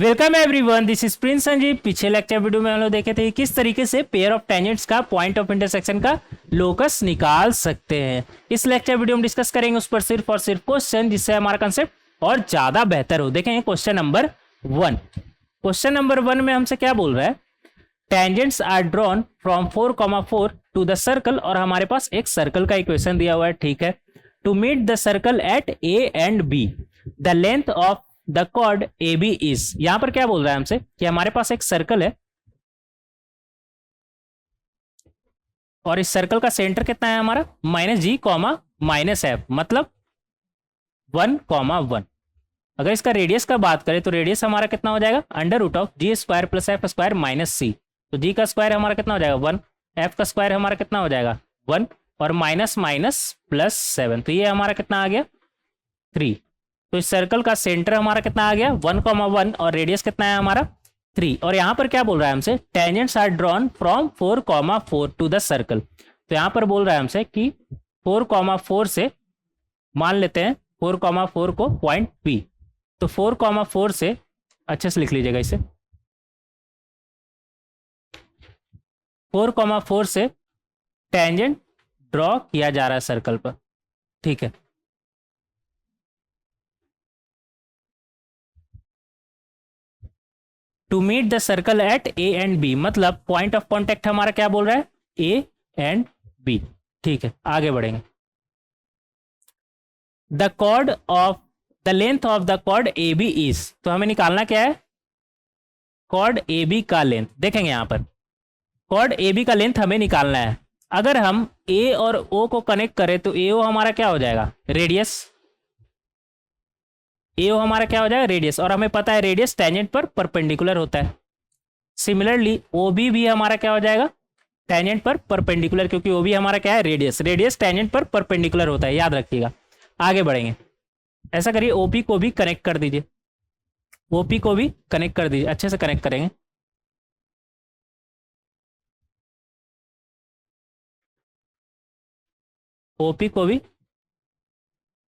Welcome everyone, this is Prince Sanjeev. पिछले lecture video में हम लोग देखे थे किस तरीके से पेयर ऑफ टेंजेंट्स का पॉइंट ऑफ इंटरसेक्शन का लोकस निकाल सकते हैं। इस लेक्चर वीडियो में डिस्कस करेंगे उस पर सिर्फ और सिर्फ क्वेश्चन, जिससे हमारा कंसेप्ट और ज्यादा बेहतर हो। देखेंगे क्वेश्चन नंबर 1। क्वेश्चन नंबर 1 में हमसे क्या बोल रहा है, tangents are drawn from 4,4 to the circle, और हमारे पास एक सर्कल का इक्वेशन दिया हुआ है। ठीक है, to meet the circle at A and B the length of the chord A B is. यहां पर क्या बोल रहा है हमसे कि हमारे पास एक सर्कल है और इस सर्कल का सेंटर कितना है हमारा -g, -f, मतलब 1,1। अगर इसका रेडियस का बात करें तो रेडियस हमारा कितना हो जाएगा, √g² + f² - c। तो g का स्क्वायर हमारा कितना हो जाएगा 1, f का स्क्वायर हमारा कितना हो जाएगा 1, और माइनस +7। तो ये हमारा कितना आ गया 3। तो इस सर्कल का सेंटर हमारा कितना आ गया 1,1, और रेडियस कितना है हमारा 3। और यहाँ पर क्या बोल रहा है हमसे, tangents are drawn from 4,4 to the circle. तो यहाँ पर बोल रहा है हमसे कि 4,4 से, मान लेते हैं 4,4 को पॉइंट P, तो 4,4 से, अच्छे से लिख लीजिएगा इसे, 4,4 से टेंजेंट ड्रॉ किया जा रहा है सर्कल पर। ठीक है, to meet the circle at A and B, मतलब पॉइंट ऑफ कॉन्टेक्ट हमारा क्या बोल रहा है ए एंड बी। ठीक है, आगे बढ़ेंगे। The chord of the length of the chord A B is, तो हमें निकालना क्या है, कॉर्ड ए बी का लेंथ। देखेंगे यहां पर कॉर्ड ए बी का लेंथ हमें निकालना है। अगर हम ए और ओ को कनेक्ट करें तो ए ओ हमारा क्या हो जाएगा रेडियस, ए ओ हमारा क्या हो जाएगा रेडियस, और हमें पता है रेडियस टेंजेंट पर परपेंडिकुलर होता है। सिमिलरली ओ बी भी हमारा क्या हो जाएगा टेंजेंट पर परपेंडिकुलर, क्योंकि ओ बी हमारा क्या है रेडियस, रेडियस टेंजेंट पर परपेंडिकुलर होता है, याद रखिएगा। आगे बढ़ेंगे, ऐसा करिए ओपी को भी कनेक्ट कर दीजिए, ओपी को भी कनेक्ट कर दीजिए, अच्छे से कनेक्ट करेंगे। ओपी को भी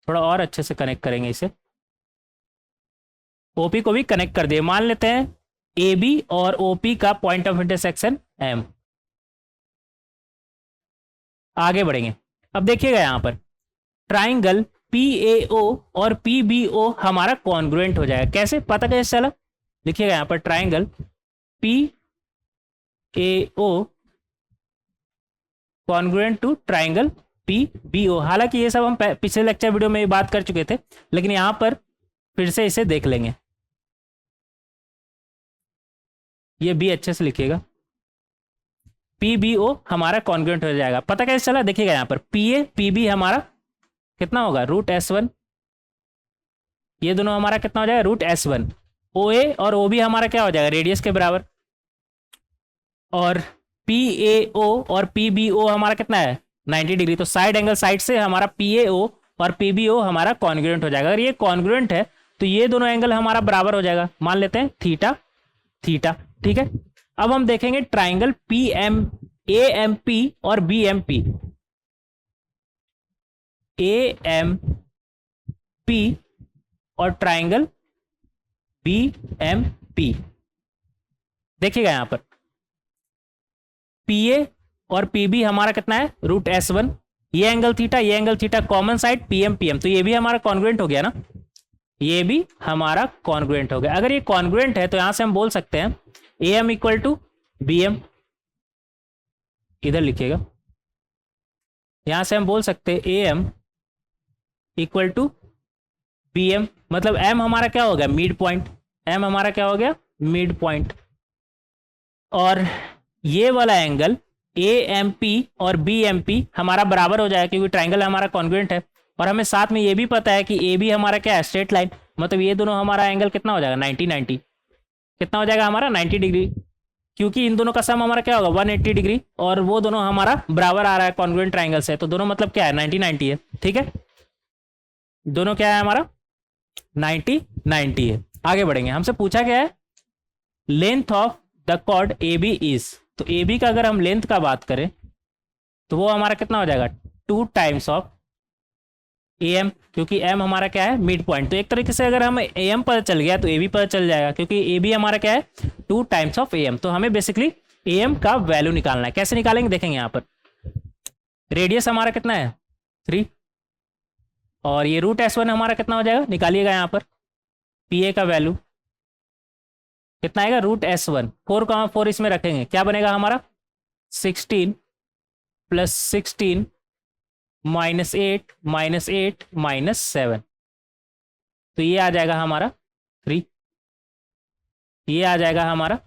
थोड़ा और अच्छे से कनेक्ट करेंगे इसे, ओपी को भी कनेक्ट कर दिए। मान लेते हैं ए बी और ओपी का पॉइंट ऑफ इंटरसेक्शन एम। आगे बढ़ेंगे, अब देखिएगा यहां पर ट्राइंगल पी ए ओ और पी बी ओ हमारा कॉन्ग्रुएंट हो जाएगा। कैसे, पता कैसे चला, देखिएगा यहां पर triangle P A O congruent to triangle P B O. हालांकि ये सब हम पिछले लेक्चर वीडियो में बात कर चुके थे, लेकिन यहां पर फिर से इसे देख लेंगे। ये भी अच्छे से लिखिएगा, पी बी ओ हमारा कॉन्ग्रुएंट हो जाएगा। पता कैसे चला, देखिएगा यहाँ पर पी ए पी बी हमारा कितना होगा √S1, ये दोनों हमारा कितना हो जाएगा √S1। ओ ए और ओ बी हमारा क्या हो जाएगा रेडियस के बराबर, और पी ए ओ और पी बी ओ हमारा कितना है 90 डिग्री। तो साइड एंगल साइड से हमारा पी ए ओ और पी बी ओ हमारा कॉन्ग्रुएंट हो जाएगा। अगर ये कॉन्ग्रुएंट है तो ये दोनों एंगल हमारा बराबर हो जाएगा, मान लेते हैं थीटा थीटा। ठीक है, अब हम देखेंगे triangle P M A M P और B M P, A M P और ट्राइंगल बी एम पी। देखिएगा यहां पर पी ए और पी बी हमारा कितना है √S1, ये angle theta common side P M P M, तो ये भी हमारा कॉन्ग्रुएंट हो गया ना, ये भी हमारा कॉन्ग्रुएंट हो गया। अगर ये कॉन्ग्रुएंट है तो यहां से हम बोल सकते हैं A M equal to B M, इधर लिखिएगा, यहां से हम बोल सकते हैं A M equal to B M, मतलब एम हमारा क्या हो गया मिड पॉइंट, एम हमारा क्या हो गया मिड पॉइंट। और ये वाला एंगल ए एम पी और बी एम पी हमारा बराबर हो जाएगा, क्योंकि ट्राइंगल हमारा कॉन्ग्रुएंट है। और हमें साथ में ये भी पता है कि ए बी हमारा क्या है स्ट्रेट लाइन, मतलब ये दोनों हमारा एंगल कितना हो जाएगा 90 कितना हो जाएगा हमारा 90 डिग्री, क्योंकि इन दोनों का सम हमारा क्या होगा 180 डिग्री, और वो दोनों हमारा बराबर आ रहा है कॉन्ग्रुएंट ट्राइंगल से, तो दोनों मतलब क्या है 90 है। ठीक है, दोनों क्या है हमारा 90 है। आगे बढ़ेंगे, हमसे पूछा क्या है length of the chord A B is, तो ए बी का अगर हम लेंथ का बात करें तो वो हमारा कितना हो जाएगा 2 टाइम्स ऑफ AM, क्योंकि M हमारा क्या है, मिड पॉइंट। तो एक तरीके से अगर हमें AM पता चल गया तो AB पता चल जाएगा, क्योंकि AB हमारा क्या है, 2 टाइम्स ऑफ AM। तो हमें बेसिकली AM का वैल्यू निकालना है। कैसे निकालेंगे देखेंगे यहाँ पर। रेडियस हमारा कितना है, 3, और ये रूट S1 हमारा कितना हो जाएगा, निकालिएगा यहाँ पर। PA का वैल्यू कितना आएगा, रूट S1, 4, इसमें रखेंगे, क्या बनेगा हमारा, 16 प्लस 16 -8 -8 -7, तो ये आ जाएगा हमारा 3, ये आ जाएगा हमारा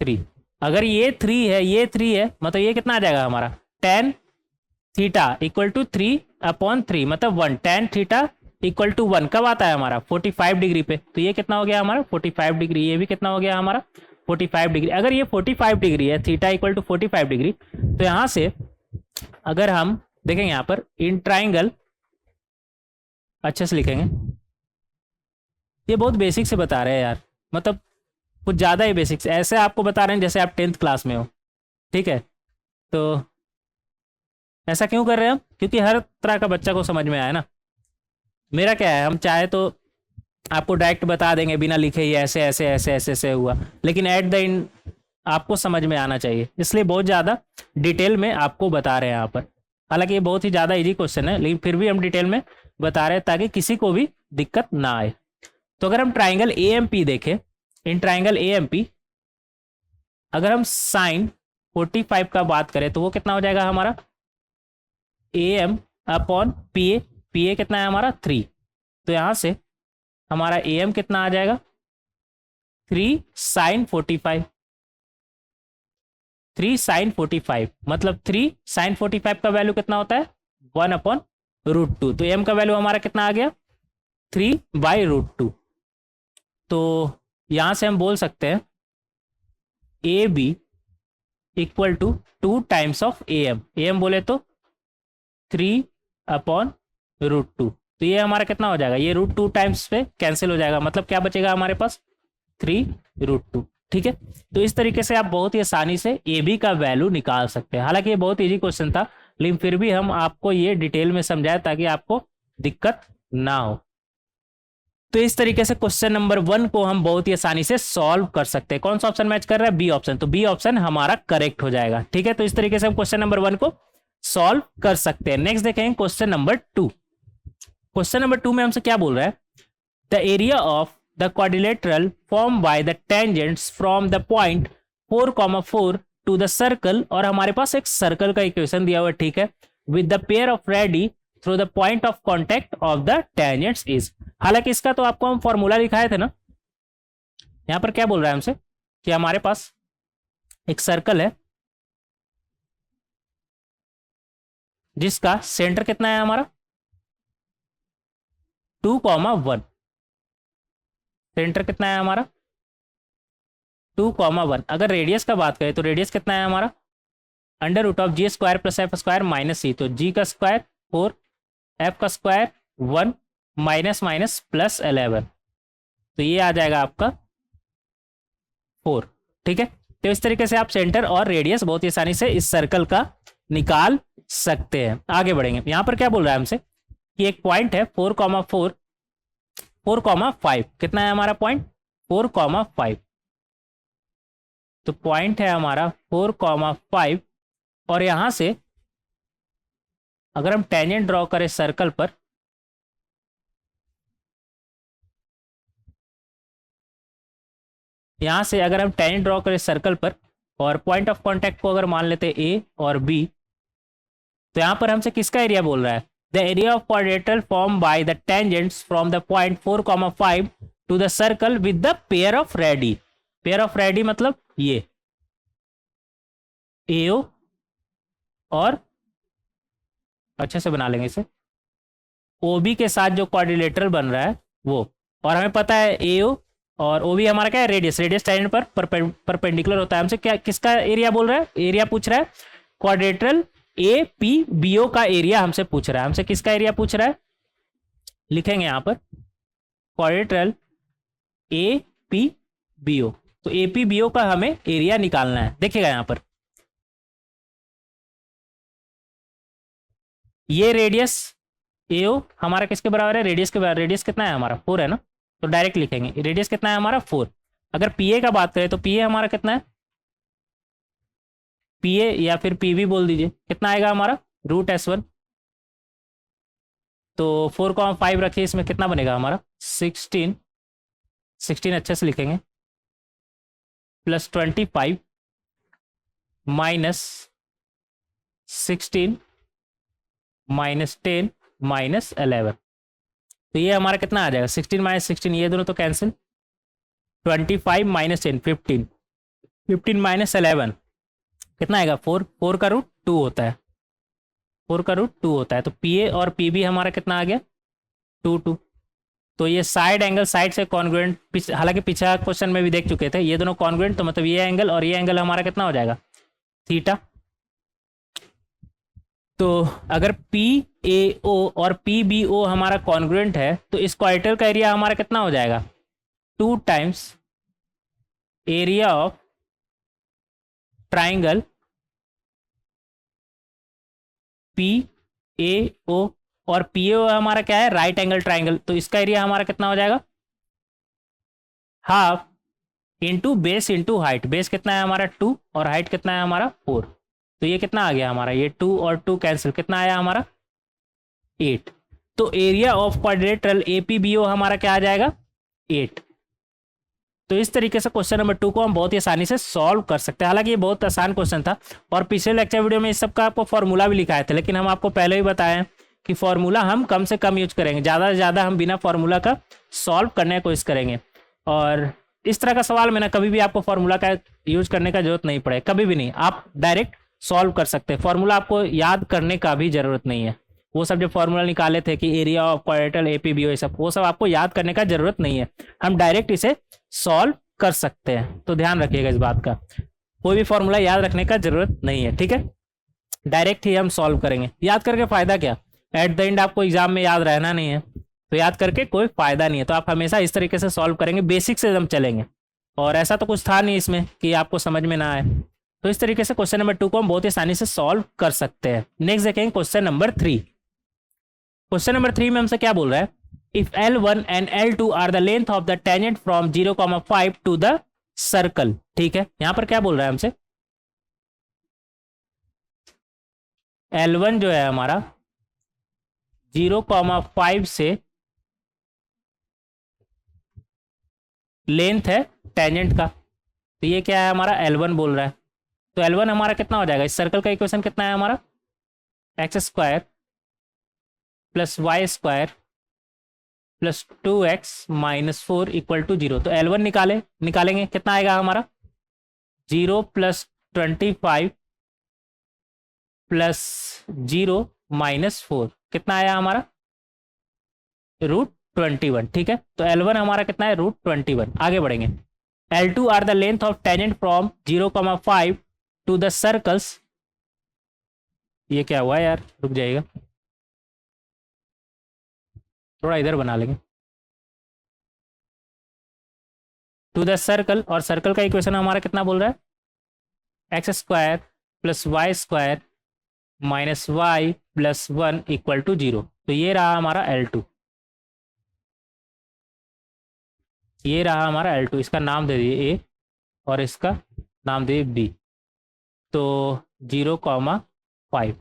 3। अगर ये 3 है, ये 3 है, मतलब ये कितना आ जाएगा हमारा, tan थीटा इक्वल टू 3/3, मतलब 1, tan थीटा इक्वल टू 1 कब आता है हमारा, 45 डिग्री पे। तो ये कितना हो गया हमारा, 45 डिग्री। ये भी कितना हो गया हमारा, 45 डिग्री। अगर ये 45 डिग्री है, थीटा इक्वल टू 45 डिग्री, तो यहाँ से अगर हम देखेंगे यहाँ पर इन ट्राइंगल, अच्छे से लिखेंगे। ये बहुत बेसिक से बता रहे हैं यार, मतलब कुछ ज़्यादा ही बेसिक से, ऐसे आपको बता रहे हैं जैसे आप 10th क्लास में हो, ठीक है। तो ऐसा क्यों कर रहे हैं हम, क्योंकि हर तरह का बच्चा को समझ में आए ना। मेरा क्या है, हम चाहे तो आपको डायरेक्ट बता देंगे बिना लिखे ही, ऐसे ऐसे ऐसे ऐसे ऐसे हुआ, लेकिन एट द एंड आपको समझ में आना चाहिए, इसलिए बहुत ज़्यादा डिटेल में आपको बता रहे हैं यहाँ पर। हालांकि ये बहुत ही ज़्यादा इजी क्वेश्चन है, लेकिन फिर भी हम डिटेल में बता रहे हैं ताकि किसी को भी दिक्कत ना आए। तो अगर हम ट्राइंगल AMP देखें, इन ट्राइंगल AMP अगर हम साइन 45 का बात करें तो वो कितना हो जाएगा हमारा, AM अपॉन PA, PA कितना है हमारा 3। तो यहाँ से हमारा AM कितना आ जाएगा, 3 sin 45, 3 sin 45, मतलब 3 sin 45 का वैल्यू कितना होता है, 1/√2। तो AM का वैल्यू हमारा कितना आ गया, 3/√2। तो यहाँ से हम बोल सकते हैं AB equal to 2 times of AM। AM बोले तो 3/√2। तो ये हमारा कितना हो जाएगा, ये √2 टाइम्स पे कैंसिल हो जाएगा, मतलब क्या बचेगा हमारे पास, 3√2। ठीक है। तो इस तरीके से आप बहुत ही आसानी से AB का वैल्यू निकाल सकते हैं। हालांकि ये बहुत इजी क्वेश्चन था, लेकिन फिर भी हम आपको ये डिटेल में समझाए ताकि आपको दिक्कत ना हो। तो इस तरीके से क्वेश्चन नंबर 1 को हम बहुत ही आसानी से सॉल्व कर सकते हैं। कौन सा ऑप्शन मैच कर रहा है, बी ऑप्शन। तो बी ऑप्शन हमारा करेक्ट हो जाएगा। ठीक है, तो इस तरीके से हम क्वेश्चन नंबर 1 को सॉल्व कर सकते हैं। नेक्स्ट देखेंगे क्वेश्चन नंबर 2। क्वेश्चन नंबर 2 में हमसे क्या बोल रहा है, the area of the quadrilateral form by the tangents from the point 4,4 to the circle, और हमारे पास एक सर्कल का इक्वेशन दिया हुआ है। ठीक है, with the pair of ready through the point of contact of the tangents is. हालांकि इसका तो आपको हम फॉर्मूला लिखाए थे ना। यहां पर क्या बोल रहा है हमसे कि हमारे पास एक सर्कल है जिसका सेंटर कितना है हमारा 2,1। सेंटर कितना है हमारा 2,1। अगर रेडियस का बात करें तो रेडियस कितना है हमारा √g² + f² - c। तो g का स्क्वायर 4, f का स्क्वायर 1, माइनस माइनस प्लस 11, तो ये आ जाएगा आपका 4। ठीक है, तो इस तरीके से आप सेंटर और रेडियस बहुत ही आसानी से इस सर्कल का निकाल सकते हैं। आगे बढ़ेंगे। यहां पर क्या बोल रहा है हमसे कि एक पॉइंट है 4,5। कितना है हमारा पॉइंट 4,5। तो पॉइंट है हमारा 4,5, और यहां से अगर हम टेंजेंट ड्रॉ करें सर्कल पर, यहां से अगर हम टेंजेंट ड्रॉ करें सर्कल पर और पॉइंट ऑफ कांटेक्ट को अगर मान लेते हैं ए और बी, तो यहां पर हमसे किसका एरिया बोल रहा है, the area of quadrilateral form by the tangents from the point 4,5 to the circle with the pair of radii. Pair of radii मतलब ये एओ, और अच्छे से बना लेंगे इसे, ओबी के साथ जो क्वाड्रिलेटरल बन रहा है वो, और हमें पता है एओ और ओ भी हमारा क्या है रेडियस। रेडियस टेंजेंट पर परपेंडिकुलर होता है। हमसे क्या किसका एरिया बोल रहा है, एरिया पूछ रहा है quadrilateral A P B O का एरिया हमसे पूछ रहा है। हमसे किसका एरिया पूछ रहा है, लिखेंगे यहां पर quadrilateral A P B O. तो ए पी बी ओ का हमें एरिया निकालना है। देखिएगा यहां पर ये रेडियस AO हमारा किसके बराबर है, रेडियस के बराबर। रेडियस कितना है हमारा, 4 है ना, तो डायरेक्ट लिखेंगे रेडियस कितना है हमारा 4। अगर PA का बात करें तो PA हमारा कितना है, PA या फिर PB बोल दीजिए, कितना आएगा हमारा √S1। तो 4,5 रखिए, इसमें कितना बनेगा हमारा 16 अच्छे से लिखेंगे, प्लस 25 माइनस 16 माइनस 10 माइनस 11। तो ये हमारा कितना आ जाएगा 16 माइनस 16, ये दोनों तो कैंसिल। 25 माइनस 10 15, 15 माइनस 11 कितना आएगा 4, 4 का रूट 2 होता है, 4 का रूट 2 होता है। तो PA और PB हमारा कितना आ गया 2 2। तो ये साइड एंगल साइड से कॉन्ग्रुएंट, हालांकि पिछला क्वेश्चन में भी देख चुके थे, ये दोनों कॉन्ग्रुएंट, तो मतलब ये एंगल और ये एंगल हमारा कितना हो जाएगा थीटा। तो अगर PAO और PBO हमारा कॉन्ग्रुएंट है तो इस क्वाड्रेटर का एरिया हमारा कितना हो जाएगा 2 times area of triangle PAO, और PAO हमारा क्या है राइट एंगल ट्राइंगल, तो इसका एरिया हमारा कितना हो जाएगा half into base into height. Base कितना है हमारा 2 और हाइट कितना है हमारा 4। तो ये कितना आ गया हमारा, ये 2 और 2 कैंसिल, कितना आया हमारा 8। तो एरिया ऑफ क्वाड्रिलेटरल APBO हमारा क्या आ जाएगा 8। तो इस तरीके से क्वेश्चन नंबर 2 को हम बहुत ही आसानी से सॉल्व कर सकते हैं। हालांकि ये बहुत आसान क्वेश्चन था और पिछले लेक्चर वीडियो में इस सब का आपको फॉर्मूला भी लिखाए थे, लेकिन हम आपको पहले ही बताएं कि फॉर्मूला हम कम से कम यूज करेंगे, ज़्यादा से ज़्यादा हम बिना फॉर्मूला का सॉल्व करने की कोशिश करेंगे। और इस तरह का सवाल में ना कभी भी आपको फॉर्मूला का यूज करने का जरूरत नहीं पड़े, कभी भी नहीं, आप डायरेक्ट सॉल्व कर सकते हैं। फॉर्मूला आपको याद करने का भी जरूरत नहीं है। वो सब जो फॉर्मूला निकाले थे कि एरिया ऑफ क्वाड्रिलेटरल APBO, ये सब वो सब आपको याद करने का जरूरत नहीं है, हम डायरेक्ट इसे सॉल्व कर सकते हैं। तो ध्यान रखिएगा इस बात का, कोई भी फॉर्मूला याद रखने का जरूरत नहीं है, ठीक है, डायरेक्ट ही हम सॉल्व करेंगे। याद करके फायदा क्या, एट द एंड आपको एग्जाम में याद रहना नहीं है, तो याद करके कोई फायदा नहीं है। तो आप हमेशा इस तरीके से सॉल्व करेंगे, बेसिक से हम चलेंगे, और ऐसा तो कुछ था नहीं इसमें कि आपको समझ में ना आए। तो इस तरीके से क्वेश्चन नंबर 2 को हम बहुत ही आसानी से सॉल्व कर सकते हैं। नेक्स्ट देखेंगे क्वेश्चन नंबर 3। क्वेश्चन नंबर 3 में हमसे क्या बोल रहा है, if L1 and L2 are the length of the tangent from 0,5 to the circle। ठीक है, यहां पर क्या बोल रहा है हमसे, L1 जो है हमारा 0,5 से लेंथ है टेंजेंट का, तो ये क्या है हमारा L1 बोल रहा है। तो L1 हमारा कितना हो जाएगा, इस सर्कल का इक्वेशन कितना है हमारा x² plus y² plus 2x minus 4 equal to 0। तो L1 निकालेंगे कितना आएगा हमारा 0 प्लस 25 प्लस 0 माइनस 4, कितना आया हमारा √21। ठीक है, तो L1 हमारा कितना है √21। आगे बढ़ेंगे, L2 are the length of tangent from 0,5 to the circles. ये क्या हुआ यार, रुक जाइएगा, थोड़ा इधर बना लेंगे, टू द सर्कल, और सर्कल का इक्वेशन हमारा कितना बोल रहा है x² plus y² minus y plus 1 equal to 0। तो ये रहा हमारा L2, ये रहा हमारा L2, इसका नाम दे दिए A और इसका नाम दे दिए B। तो 0,5,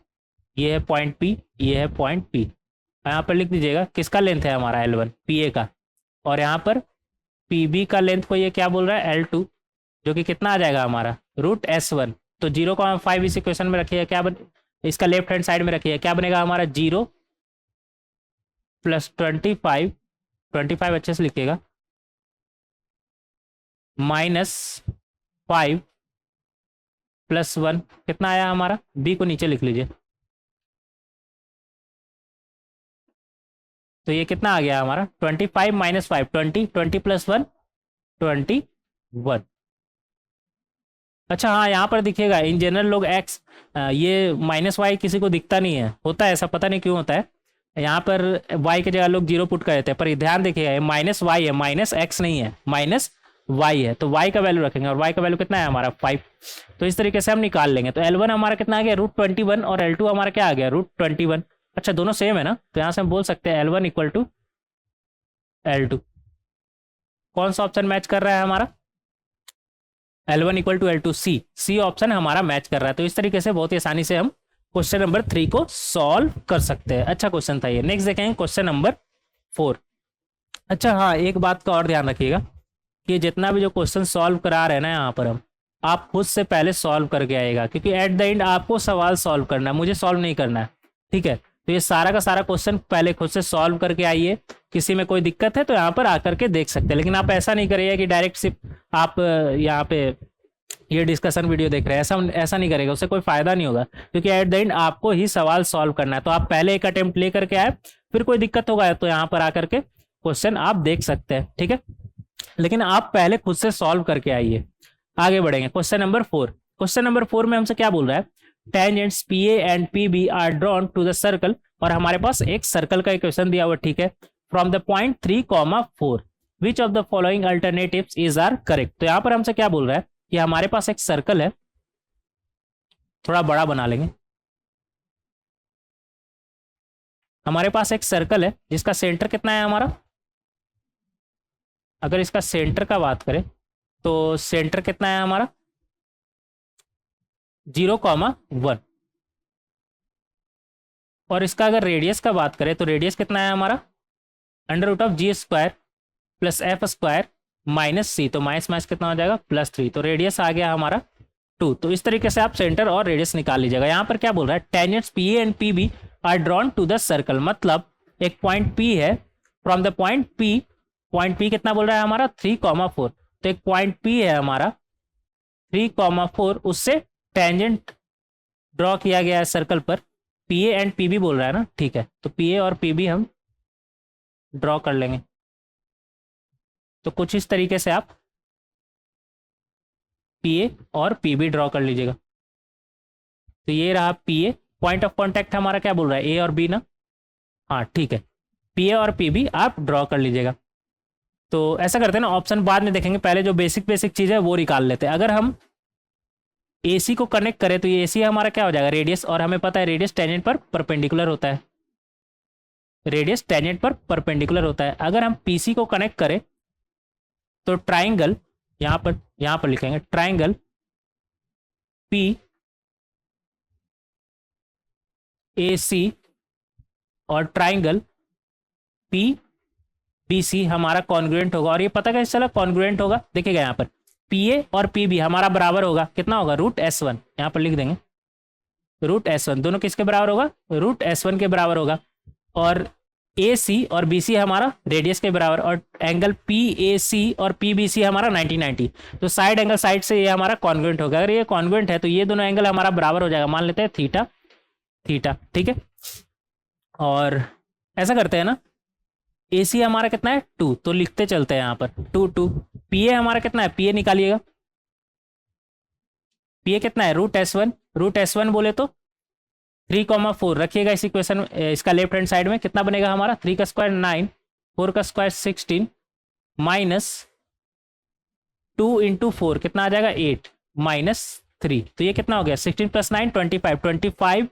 ये है पॉइंट P, ये है पॉइंट P। यहाँ पर लिख दीजिएगा किसका लेंथ है हमारा L1 PA का, और यहाँ पर PB का लेंथ को ये क्या बोल रहा है L2, जो कि कितना आ जाएगा हमारा √S1। तो 0,5 इस इक्वेशन में रखिए, क्या इसका लेफ्ट हैंड साइड में रखिए, क्या बनेगा हमारा 0 प्लस 25 अच्छे से लिखिएगा माइनस 5 प्लस 1, कितना आया हमारा, B को नीचे लिख लीजिए। तो ये कितना आ गया हमारा 25 माइनस 5 20 प्लस 1 21। अच्छा हाँ, यहाँ पर दिखिएगा इन जनरल लोग x, ये माइनस वाई किसी को दिखता नहीं है, होता है ऐसा, पता नहीं क्यों होता है। यहाँ पर y के जगह लोग 0 पुट कर देते हैं, पर ध्यान देखिएगा ये माइनस वाई है, माइनस x नहीं है, माइनस y है। तो y का वैल्यू रखेंगे, और y का वैल्यू कितना है हमारा 5। तो इस तरीके से हम निकाल लेंगे। तो L1 हमारा कितना आ गया √21 और L2 हमारा क्या आ गया √21। अच्छा दोनों सेम है ना, तो यहाँ से हम बोल सकते हैं L1 इक्वल टू L2। कौन सा ऑप्शन मैच कर रहा है हमारा? L1 equal to L2, C option हमारा मैच कर रहा है। तो इस तरीके से बहुत ही आसानी से हम क्वेश्चन नंबर 3 को सॉल्व कर सकते हैं। अच्छा क्वेश्चन था ये। नेक्स्ट देखेंगे क्वेश्चन नंबर 4। अच्छा हाँ, एक बात का और ध्यान रखिएगा कि जितना भी जो क्वेश्चन सॉल्व करा रहे हैं ना यहाँ पर हम, आप खुद से पहले सॉल्व करके आएगा, क्योंकि एट द एंड आपको सवाल सॉल्व करना है, मुझे सॉल्व नहीं करना है। ठीक है, तो ये सारा का सारा क्वेश्चन पहले खुद से सॉल्व करके आइए। किसी में कोई दिक्कत है तो यहाँ पर आकर के देख सकते हैं, लेकिन आप ऐसा नहीं करिए कि डायरेक्ट सिर्फ आप यहाँ पे ये डिस्कशन वीडियो देख रहे हैं, ऐसा नहीं करेगा, उससे कोई फायदा नहीं होगा, क्योंकि एट द एंड आपको ही सवाल सॉल्व करना है। तो आप पहले एक अटेम्प्ट ले करके आए, फिर कोई दिक्कत होगा तो यहाँ पर आकर के क्वेश्चन आप देख सकते हैं। ठीक है, लेकिन आप पहले खुद से सॉल्व करके आइए। आगे बढ़ेंगे क्वेश्चन नंबर 4। क्वेश्चन नंबर 4 में हमसे क्या बोल रहा है? Tangents PA and PB are drawn to the circle, और हमारे पास एक सर्कल का इक्वेशन दिया हुआ। ठीक है, from the point 3,4 which of the following alternatives is are correct. तो यहाँ पर हमसे क्या बोल रहा है कि हमारे पास एक सर्कल है, थोड़ा बड़ा बना लेंगे। हमारे पास एक सर्कल है जिसका सेंटर कितना है हमारा? अगर इसका सेंटर का बात करें तो सेंटर कितना है हमारा? 0,1। और इसका अगर रेडियस का बात करें तो रेडियस कितना है हमारा? √g² प्लस f² माइनस सी, तो माइनस माइनस कितना हो जाएगा? +3। तो रेडियस आ गया हमारा 2। तो इस तरीके से आप सेंटर और रेडियस निकाल लीजिएगा। यहाँ पर क्या बोल रहा है? Tangents PA and PB are drawn to the circle, मतलब एक पॉइंट P है, फ्रॉम द पॉइंट P कितना बोल रहा है हमारा? 3,4। तो एक पॉइंट P है हमारा 3,4, उससे टेंजेंट ड्रॉ किया गया है सर्कल पर। PA एंड PB बोल रहा है ना, ठीक है, तो PA और PB हम ड्रॉ कर लेंगे। तो कुछ इस तरीके से आप PA और PB ड्रॉ कर लीजिएगा। तो ये रहा PA, पॉइंट ऑफ कांटेक्ट हमारा क्या बोल रहा है? A और B ना, हाँ ठीक है, PA और PB आप ड्रॉ कर लीजिएगा। तो ऐसा करते हैं ना, ऑप्शन बाद में देखेंगे, पहले जो बेसिक चीज़ है वो निकाल लेते हैं। अगर हम AC को कनेक्ट करें तो ये AC हमारा क्या हो जाएगा? रेडियस, और हमें पता है रेडियस टेंजेंट पर परपेंडिकुलर होता है, रेडियस टेंजेंट पर परपेंडिकुलर होता है। अगर हम PC को कनेक्ट करें तो ट्राइंगल, यहाँ पर लिखेंगे ट्राइंगल PAC और ट्राइंगल PBC हमारा कॉन्ग्रुएंट होगा। और ये पता कैसे चला कॉन्ग्रुएंट होगा? देखिएगा यहाँ पर PA और PB हमारा बराबर होगा, कितना होगा? √S1। यहाँ पर लिख देंगे √S1, दोनों किसके बराबर होगा? √S1 के बराबर होगा। और AC और BC हमारा रेडियस के बराबर, और एंगल PAC और PBC हमारा 90-90। तो साइड एंगल साइड से ये हमारा कॉन्ग्रुएंट होगा। अगर ये कॉन्ग्रुएंट है तो ये दोनों एंगल हमारा बराबर हो जाएगा, मान लेते हैं थीटा। ठीक है, और ऐसा करते हैं ना, AC हमारा कितना है? 2, तो लिखते चलते हैं यहाँ पर 2। PA हमारा कितना है? PA निकालिएगा, PA कितना है? √S1 बोले तो 3,4 रखिएगा इस इक्वेशन, इसका लेफ्ट हैंड साइड में कितना बनेगा हमारा? 3 का स्क्वायर 9, 4 का स्क्वायर 16, माइनस 2 × 4 कितना आ जाएगा? 8 माइनस 3। तो ये कितना हो गया? 16 + 9 25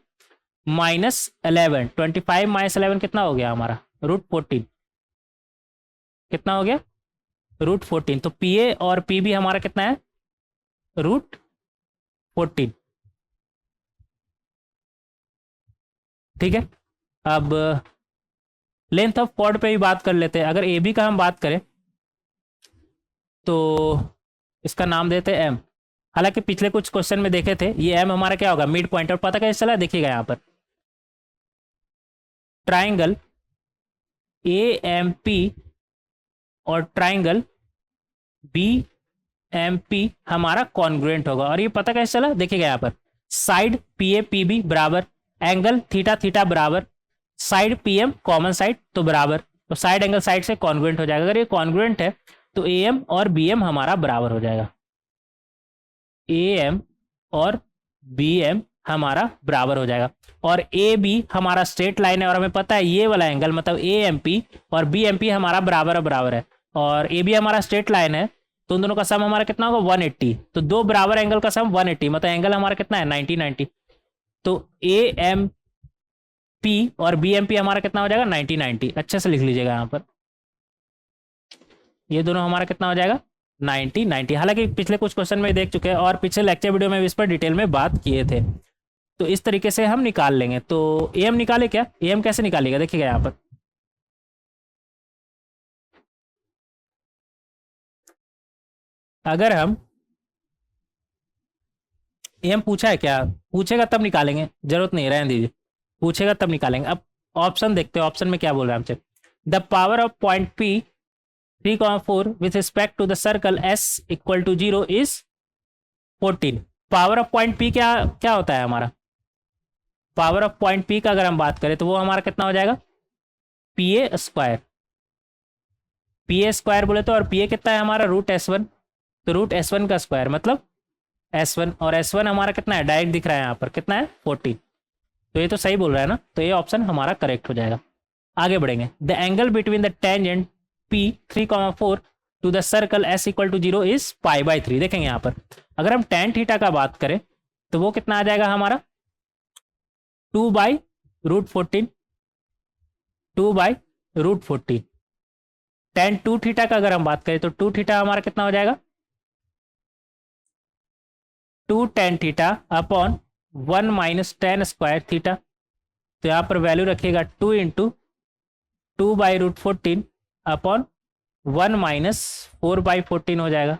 माइनस 11, 25 माइनस 11 कितना हो गया हमारा? √14। कितना हो गया? √14। तो PA और PB हमारा कितना है? √14। ठीक है, अब लेंथ ऑफ कॉर्ड पे भी बात कर लेते हैं। अगर AB का हम बात करें तो इसका नाम देते हैं M। हालांकि पिछले कुछ क्वेश्चन में देखे थे ये M हमारा क्या होगा? Mid point. और पता कैसे चला? देखिएगा यहाँ पर ट्राइंगल AMP और ट्राइंगल BMP हमारा कॉन्ग्रुएंट होगा। और ये पता कैसे चला? देखिएगा यहाँ पर साइड PA PB बराबर, एंगल थीटा बराबर, साइड PM कॉमन साइड तो बराबर, तो साइड एंगल साइड से कॉन्ग्रुएंट हो जाएगा। अगर ये कॉन्ग्रुएंट है तो AM और BM हमारा बराबर हो जाएगा, AM और BM हमारा बराबर हो जाएगा। और AB हमारा स्ट्रेट लाइन है, और हमें पता है ये वाला एंगल मतलब AMP और BMP हमारा बराबर है, और AB हमारा स्ट्रेट लाइन है, तो उन दोनों का सम हमारा कितना होगा? 180। तो दो बराबर एंगल का सम 180, मतलब एंगल हमारा कितना है? 90-90। तो AM पी और बी एम पी हमारा कितना हो जाएगा 90 90, अच्छे से लिख लीजिएगा यहाँ पर। ये दोनों हमारा कितना हो जाएगा 90 90। हालांकि पिछले कुछ क्वेश्चन में देख चुके हैं और पिछले लेक्चर वीडियो में भी इस पर डिटेल में बात किए थे, तो इस तरीके से हम निकाल लेंगे। तो ए एम निकाले क्या, ए एम कैसे निकालेगा देखिएगा यहाँ पर। अगर हम ए एम पूछा है क्या, पूछेगा तब निकालेंगे, जरूरत नहीं रहने दीजिए, पूछेगा तब निकालेंगे। अब ऑप्शन देखते हैं, ऑप्शन में क्या बोल रहा है हमसे। The power of point P 3,4 with respect to the circle S equal to 0 is 14। Power of point P क्या क्या होता है हमारा, पावर ऑफ पॉइंट पी का अगर हम बात करें तो वो हमारा कितना हो जाएगा पी ए स्क्वायर। पी ए स्क्वायर बोले तो, और पी ए कितना है हमारा रूट एस वन, तो रूट एस वन का स्क्वायर मतलब एस वन, और एस वन हमारा कितना है डायरेक्ट दिख रहा है यहाँ पर कितना है 14। तो ये तो सही बोल रहा है ना, तो ये ऑप्शन हमारा करेक्ट हो जाएगा। आगे बढ़ेंगे। The angle between the tangent P 3,4 to the circle S equal to 0 is π/3। देखेंगे यहाँ पर अगर हम tan थीटा का बात करें तो वो कितना आ जाएगा हमारा 2/√14, 2/√14। tan 2 थीटा का अगर हम बात करें तो 2 थीटा हमारा कितना हो जाएगा 2 tan theta upon 1 minus tan square theta. तो यहाँ पर वैल्यू रखिएगा 2 इंटू 2/√14 अपॉन 1 माइनस 4/14 हो जाएगा।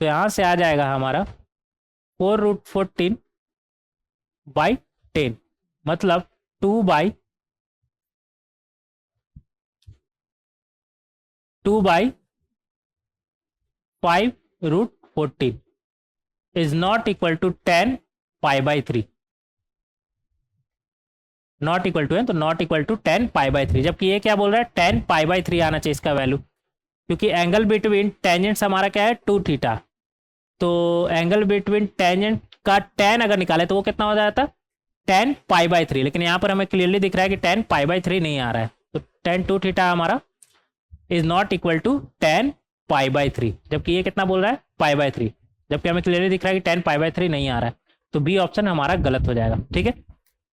तो यहाँ से आ जाएगा हमारा 4√14/10 मतलब 2/5√14 is not equal to 10 π/3। Not equal to है तो नॉट इक्वल टू 10 π/3, जबकि ये क्या बोल रहा है 10 π/3 आना चाहिए इसका वैल्यू, क्योंकि एंगल बिटवीन टेंजेंट्स हमारा क्या है 2 थीटा। तो एंगल बिटवीन टेंजेंट का tan अगर निकाले तो वो कितना हो जाता 10 π/3, लेकिन यहाँ पर हमें क्लियरली दिख रहा है कि 10 π/3 नहीं आ रहा है। तो tan 2 थीटा हमारा इज नॉट इक्वल टू 10 π/3, जबकि ये कितना बोल रहा है π/3, जबकि हमें क्लियरली दिख रहा है कि 10 π/3 नहीं आ रहा है। तो बी ऑप्शन हमारा गलत हो जाएगा। ठीक है,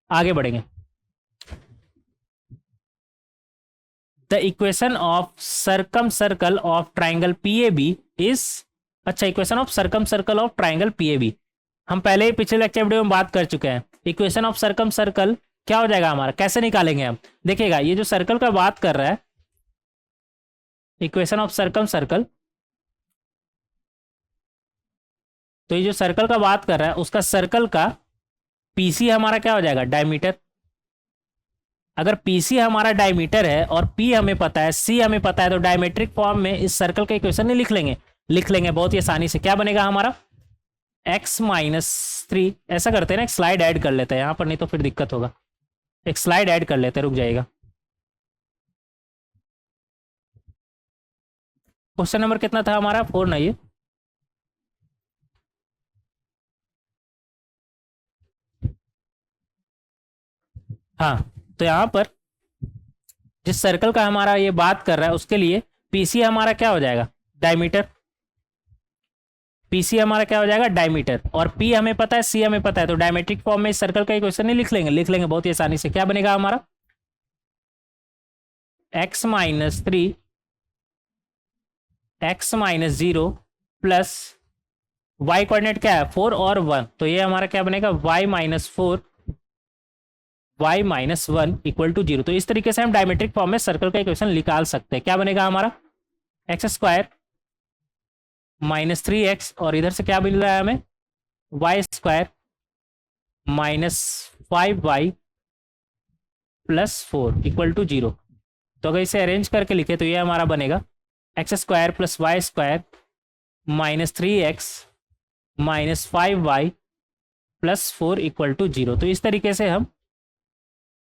आगे बढ़ेंगे। The equation of circumcircle of triangle PAB is, अच्छा equation of circumcircle of triangle PAB हम पहले ही पिछले लेक्चर वीडियो में बात कर चुके हैं। इक्वेशन ऑफ सर्कम सर्कल क्या हो जाएगा हमारा, कैसे निकालेंगे हम, देखिएगा ये जो सर्कल का बात कर रहा है इक्वेशन ऑफ सर्कम सर्कल, तो ये जो सर्कल का बात कर रहा है उसका सर्कल का PC हमारा क्या हो जाएगा डायमीटर। अगर PC हमारा डायमीटर है और P हमें पता है, C हमें पता है, तो डायमेट्रिक फॉर्म में इस सर्कल का इक्वेशन नहीं लिख लेंगे बहुत ही आसानी से। क्या बनेगा हमारा x-3, ऐसा करते हैं ना एक स्लाइड ऐड कर लेते हैं यहाँ पर, नहीं तो फिर दिक्कत होगा। एक स्लाइड ऐड कर लेते हैं, रुक जाइएगा। क्वेश्चन नंबर कितना था हमारा 4 ना ये, हाँ। तो यहाँ पर जिस सर्कल का हमारा ये बात कर रहा है उसके लिए PC हमारा क्या हो जाएगा डायमीटर, PC हमारा क्या हो जाएगा डायमीटर, और P हमें पता है, C हमें पता है, तो डायमेट्रिक फॉर्म में इस सर्कल का इक्वेशन नहीं लिख लेंगे बहुत ही आसानी से। क्या बनेगा हमारा x-3 x-0 plus y coordinate क्या है 4 और 1, तो ये हमारा क्या बनेगा y-4 y-1 इक्वल टू 0। तो इस तरीके से हम डायमेट्रिक फॉर्म में सर्कल का इक्वेशन निकाल सकते हैं। क्या बनेगा हमारा x² -3x, और इधर से क्या मिल रहा है हमें y² -5y plus 4 equal to 0। तो अगर इसे अरेंज करके लिखे तो ये हमारा बनेगा x² plus y² -3x -5y plus 4 equal to 0। तो इस तरीके से हम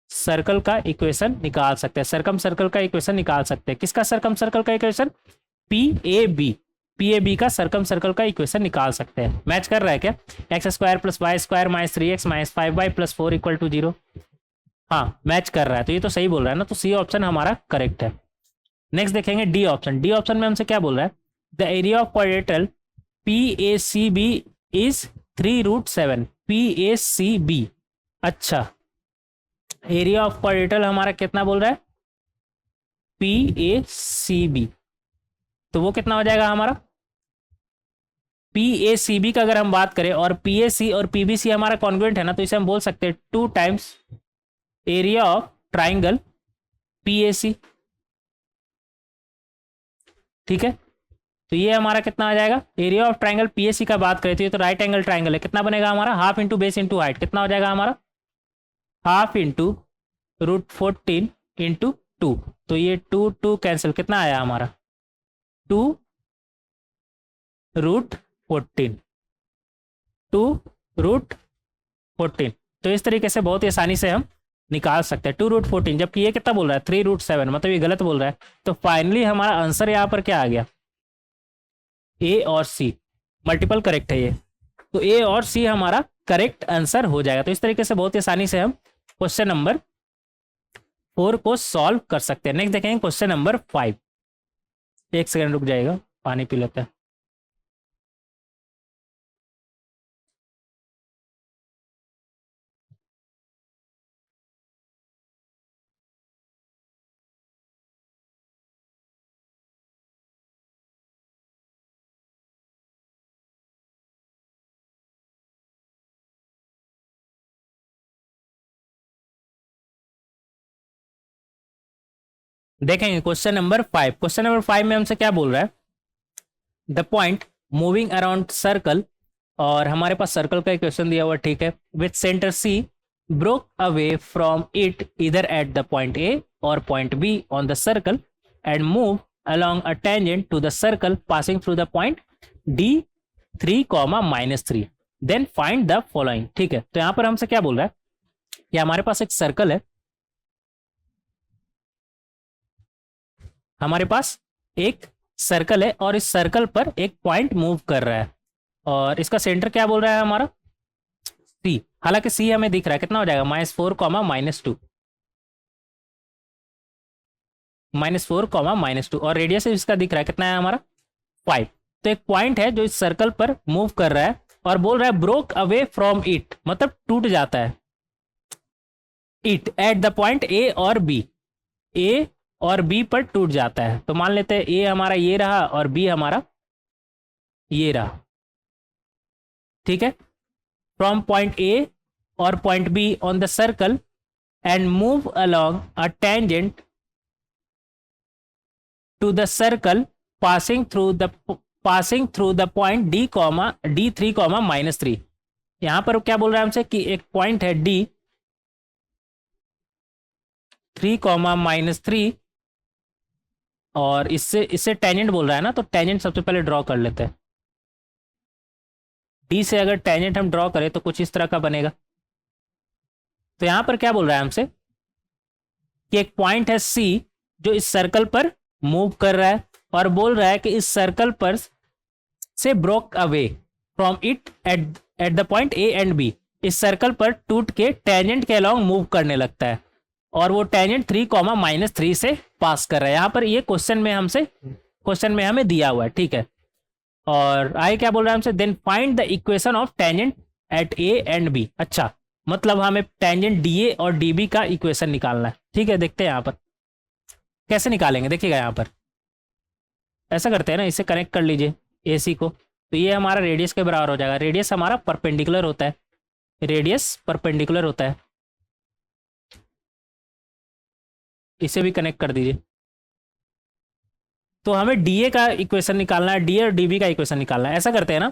सर्कल का इक्वेशन निकाल सकते हैं, सर्कम सर्कल का इक्वेशन निकाल सकते हैं। किसका सर्कम सर्कल का इक्वेशन PAB का सर्कम सर्कल का इक्वेशन निकाल सकते हैं। मैच कर रहा है क्या x² plus y² -3x -5y plus 4 equal to 0, हाँ मैच कर रहा है। तो ये तो सही बोल रहा है ना, तो C ऑप्शन हमारा करेक्ट है। नेक्स्ट देखेंगे डी ऑप्शन। डी ऑप्शन में हमसे क्या बोल रहा है the area of quadrilateral PACB is 3√7। PACB, अच्छा एरिया ऑफ क्वाड्रिलेटरल हमारा कितना बोल रहा है, PACB, तो वो कितना हो जाएगा हमारा, PACB का अगर हम बात करें और PAC और PBC हमारा कॉन्ग्रुएंट है ना, तो इसे हम बोल सकते हैं 2 times area of triangle PAC। ठीक है, तो ये हमारा कितना आ जाएगा, एरिया ऑफ ट्राइंगल PAC का बात करें तो ये तो राइट एंगल ट्राइंगल है, कितना बनेगा हमारा, half into base into height, कितना हो जाएगा हमारा, हाफ इंटू √14 इंटू 2, तो ये 2 2 कैंसिल, कितना आया हमारा 2 √14, 2 √14। तो इस तरीके से बहुत ही आसानी से हम निकाल सकते हैं 2 √14, जबकि ये कितना बोल रहा है 3 √7, मतलब ये गलत बोल रहा है। तो फाइनली हमारा आंसर यहाँ पर क्या आ गया, ए और सी, मल्टीपल करेक्ट है ये, तो ए और सी हमारा करेक्ट आंसर हो जाएगा। तो इस तरीके से बहुत ही आसानी से हम क्वेश्चन नंबर 4 को सॉल्व कर सकते हैं। नेक्स्ट देखेंगे क्वेश्चन नंबर 5। एक सेकंड रुक जाएगा, पानी पी लेते हैं। देखेंगे क्वेश्चन नंबर 5। क्वेश्चन नंबर 5 में हमसे क्या बोल रहा है, the point moving around circle, और हमारे पास सर्कल का क्वेश्चन दिया हुआ, ठीक है, with centre C broke away from it either at the point A or point B on the circle and move along a tangent to the circle passing through the point D3, -3, then find the following। ठीक है, तो यहां पर हमसे क्या बोल रहा है कि हमारे पास एक सर्कल है, हमारे पास एक सर्कल है और इस सर्कल पर एक पॉइंट मूव कर रहा है और इसका सेंटर क्या बोल रहा है हमारा C। हालांकि C हमें दिख रहा है, कितना हो जाएगा -4, -2, -4, -2, और रेडियस इसका दिख रहा है कितना है हमारा 5। तो एक पॉइंट है जो इस सर्कल पर मूव कर रहा है और बोल रहा है ब्रोक अवे फ्रॉम इट, मतलब टूट जाता है, it at the point A और B, A और B पर टूट जाता है। तो मान लेते हैं A हमारा ये रहा और B हमारा ये रहा, ठीक है, फ्रॉम पॉइंट A और point B on the circle and move along a tangent to the circle passing through the point D3, -3। यहां पर क्या बोल रहा है हमसे कि एक पॉइंट है D3, -3, और इससे टेंजेंट बोल रहा है ना, तो टेंजेंट सबसे पहले ड्रॉ कर लेते हैं। D से अगर टेंजेंट हम ड्रॉ करें तो कुछ इस तरह का बनेगा। तो यहां पर क्या बोल रहा है हमसे कि एक पॉइंट है C जो इस सर्कल पर मूव कर रहा है और बोल रहा है कि इस सर्कल पर से broke away from it at the point A and B, इस सर्कल पर टूट के टेंजेंट के अलॉन्ग मूव करने लगता है और वो टेंजेंट 3, -3 से पास कर रहा है। यहाँ पर ये क्वेश्चन में हमें दिया हुआ है, ठीक है। और आगे क्या बोल रहा है हमसे, then find the equation of tangent at A and B। अच्छा, मतलब हमें टेंजेंट DA और DB का इक्वेशन निकालना है, ठीक है। देखते हैं यहाँ पर कैसे निकालेंगे, देखिएगा यहाँ पर ऐसा करते हैं ना, इसे कनेक्ट कर लीजिए AC को, तो ये हमारा रेडियस के बराबर हो जाएगा। रेडियस हमारा परपेंडिकुलर होता है, रेडियस परपेंडिकुलर होता है, इसे भी कनेक्ट कर दीजिए। तो हमें DA का इक्वेशन निकालना है, DA और DB का इक्वेशन निकालना है। ऐसा करते हैं ना,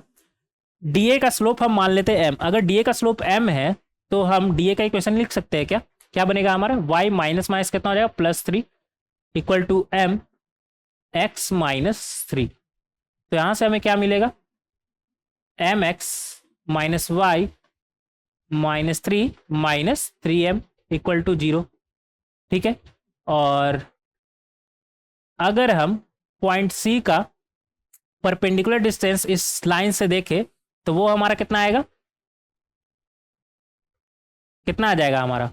DA का स्लोप हम मान लेते हैं M, अगर DA का स्लोप M है तो हम DA का इक्वेशन लिख सकते हैं क्या, क्या बनेगा हमारा y माइनस माइनस कितना हो जाएगा +3 इक्वल टू M x -3। तो यहां से हमें क्या मिलेगा, mx -y -3 -3m equal to 0, ठीक है। और अगर हम पॉइंट C का परपेंडिकुलर डिस्टेंस इस लाइन से देखें तो वो हमारा कितना आएगा, कितना आ जाएगा हमारा,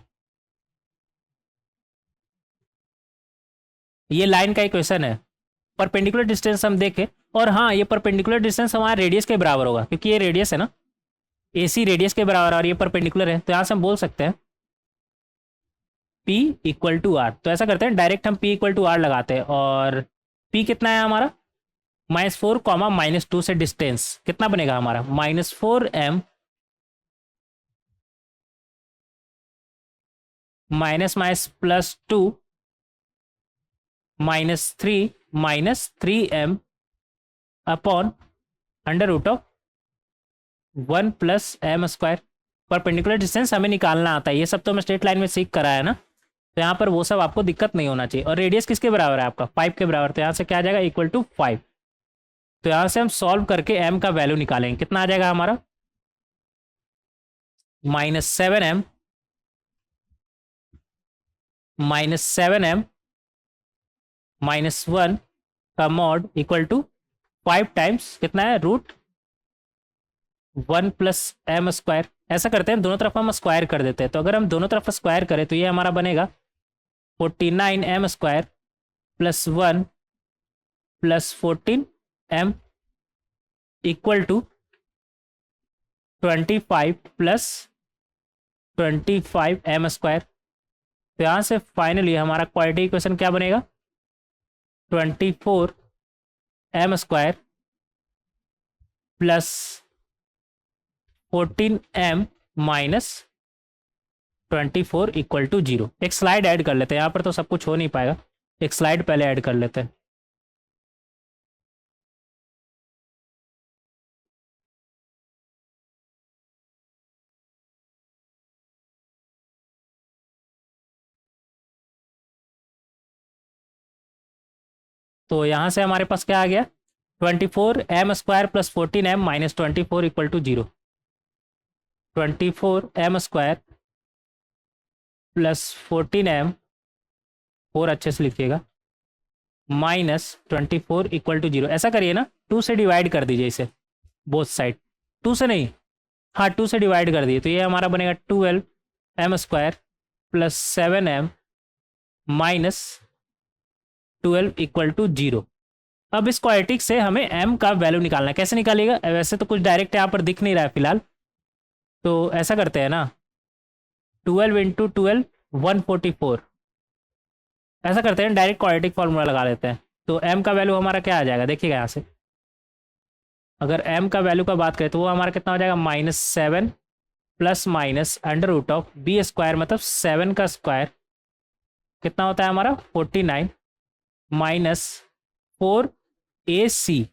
ये लाइन का इक्वेशन है। परपेंडिकुलर डिस्टेंस हम देखें, और हाँ ये परपेंडिकुलर डिस्टेंस हमारा रेडियस के बराबर होगा क्योंकि ये रेडियस है ना, AC रेडियस के बराबर और ये परपेंडिकुलर है, तो यहाँ से हम बोल सकते हैं P इक्वल टू आर। तो ऐसा करते हैं, डायरेक्ट हम P इक्वल टू आर लगाते हैं। और P कितना है हमारा, -4 कॉमा -2 से डिस्टेंस कितना बनेगा हमारा, -4m minus minus +2 -3 -3m upon √1 + m²। Perpendicular distance हमें निकालना आता है, ये सब तो हमें स्ट्रेट लाइन में सीख करा है ना, तो यहाँ पर वो सब आपको दिक्कत नहीं होना चाहिए। और रेडियस किसके बराबर है आपका, 5 के बराबर। तो यहाँ से क्या आ जाएगा, इक्वल टू 5। तो यहाँ से हम सॉल्व करके m का वैल्यू निकालेंगे, कितना आ जाएगा हमारा, -7m -1 का मॉड इक्वल टू 5 टाइम्स कितना है, √1 + m²। ऐसा करते हैं, दोनों तरफ हम स्क्वायर कर देते हैं। तो अगर हम दोनों तरफ स्क्वायर करें तो ये हमारा बनेगा 49m² + 1 + 14m equal to 25 + 25m²। तो यहाँ से फाइनली हमारा क्वाड्रेटिक इक्वेशन क्या बनेगा, 24m² + 14m - 24 इक्वल टू 0। एक स्लाइड ऐड कर लेते हैं, यहाँ पर तो सब कुछ हो नहीं पाएगा, एक स्लाइड पहले ऐड कर लेते हैं। तो यहाँ से हमारे पास क्या आ गया, 24m² + 14m - 24 equal to 0। 24m² + 14m, 4 अच्छे से लिखिएगा, -24 इक्वल टू 0। ऐसा करिए ना, 2 से डिवाइड कर दीजिए इसे, बोथ साइड। 2 से नहीं, हाँ 2 से डिवाइड कर दिए तो ये हमारा बनेगा 12m² + 7m - 12 इक्वल टू 0। अब इस क्वाड्रेटिक से हमें m का वैल्यू निकालना है, कैसे निकालिएगा, वैसे तो कुछ डायरेक्ट यहाँ पर दिख नहीं रहा है फिलहाल, तो ऐसा करते हैं ना, 12 × 12 144। ऐसा करते हैं, डायरेक्ट क्वाड्रेटिक फॉर्मूला लगा लेते हैं। तो m का वैल्यू हमारा क्या आ जाएगा, देखिएगा यहाँ से, अगर m का वैल्यू का बात करें तो वो हमारा कितना हो जाएगा, -7 ± √b², मतलब 7 का स्क्वायर कितना होता है हमारा, 49 -4ac,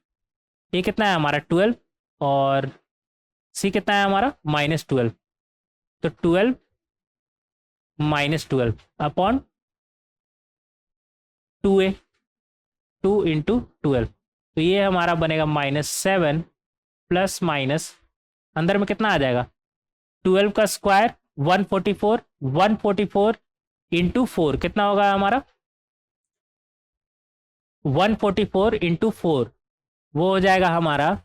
ये कितना है हमारा 12, और c कितना है हमारा -12। तो 12 - 12 अपॉन 2a, 2 × 12। तो ये हमारा बनेगा -7 ± अंदर में कितना आ जाएगा, 12 का स्क्वायर 144, 144 × 4 कितना होगा हमारा, 144 × 4 वो हो जाएगा हमारा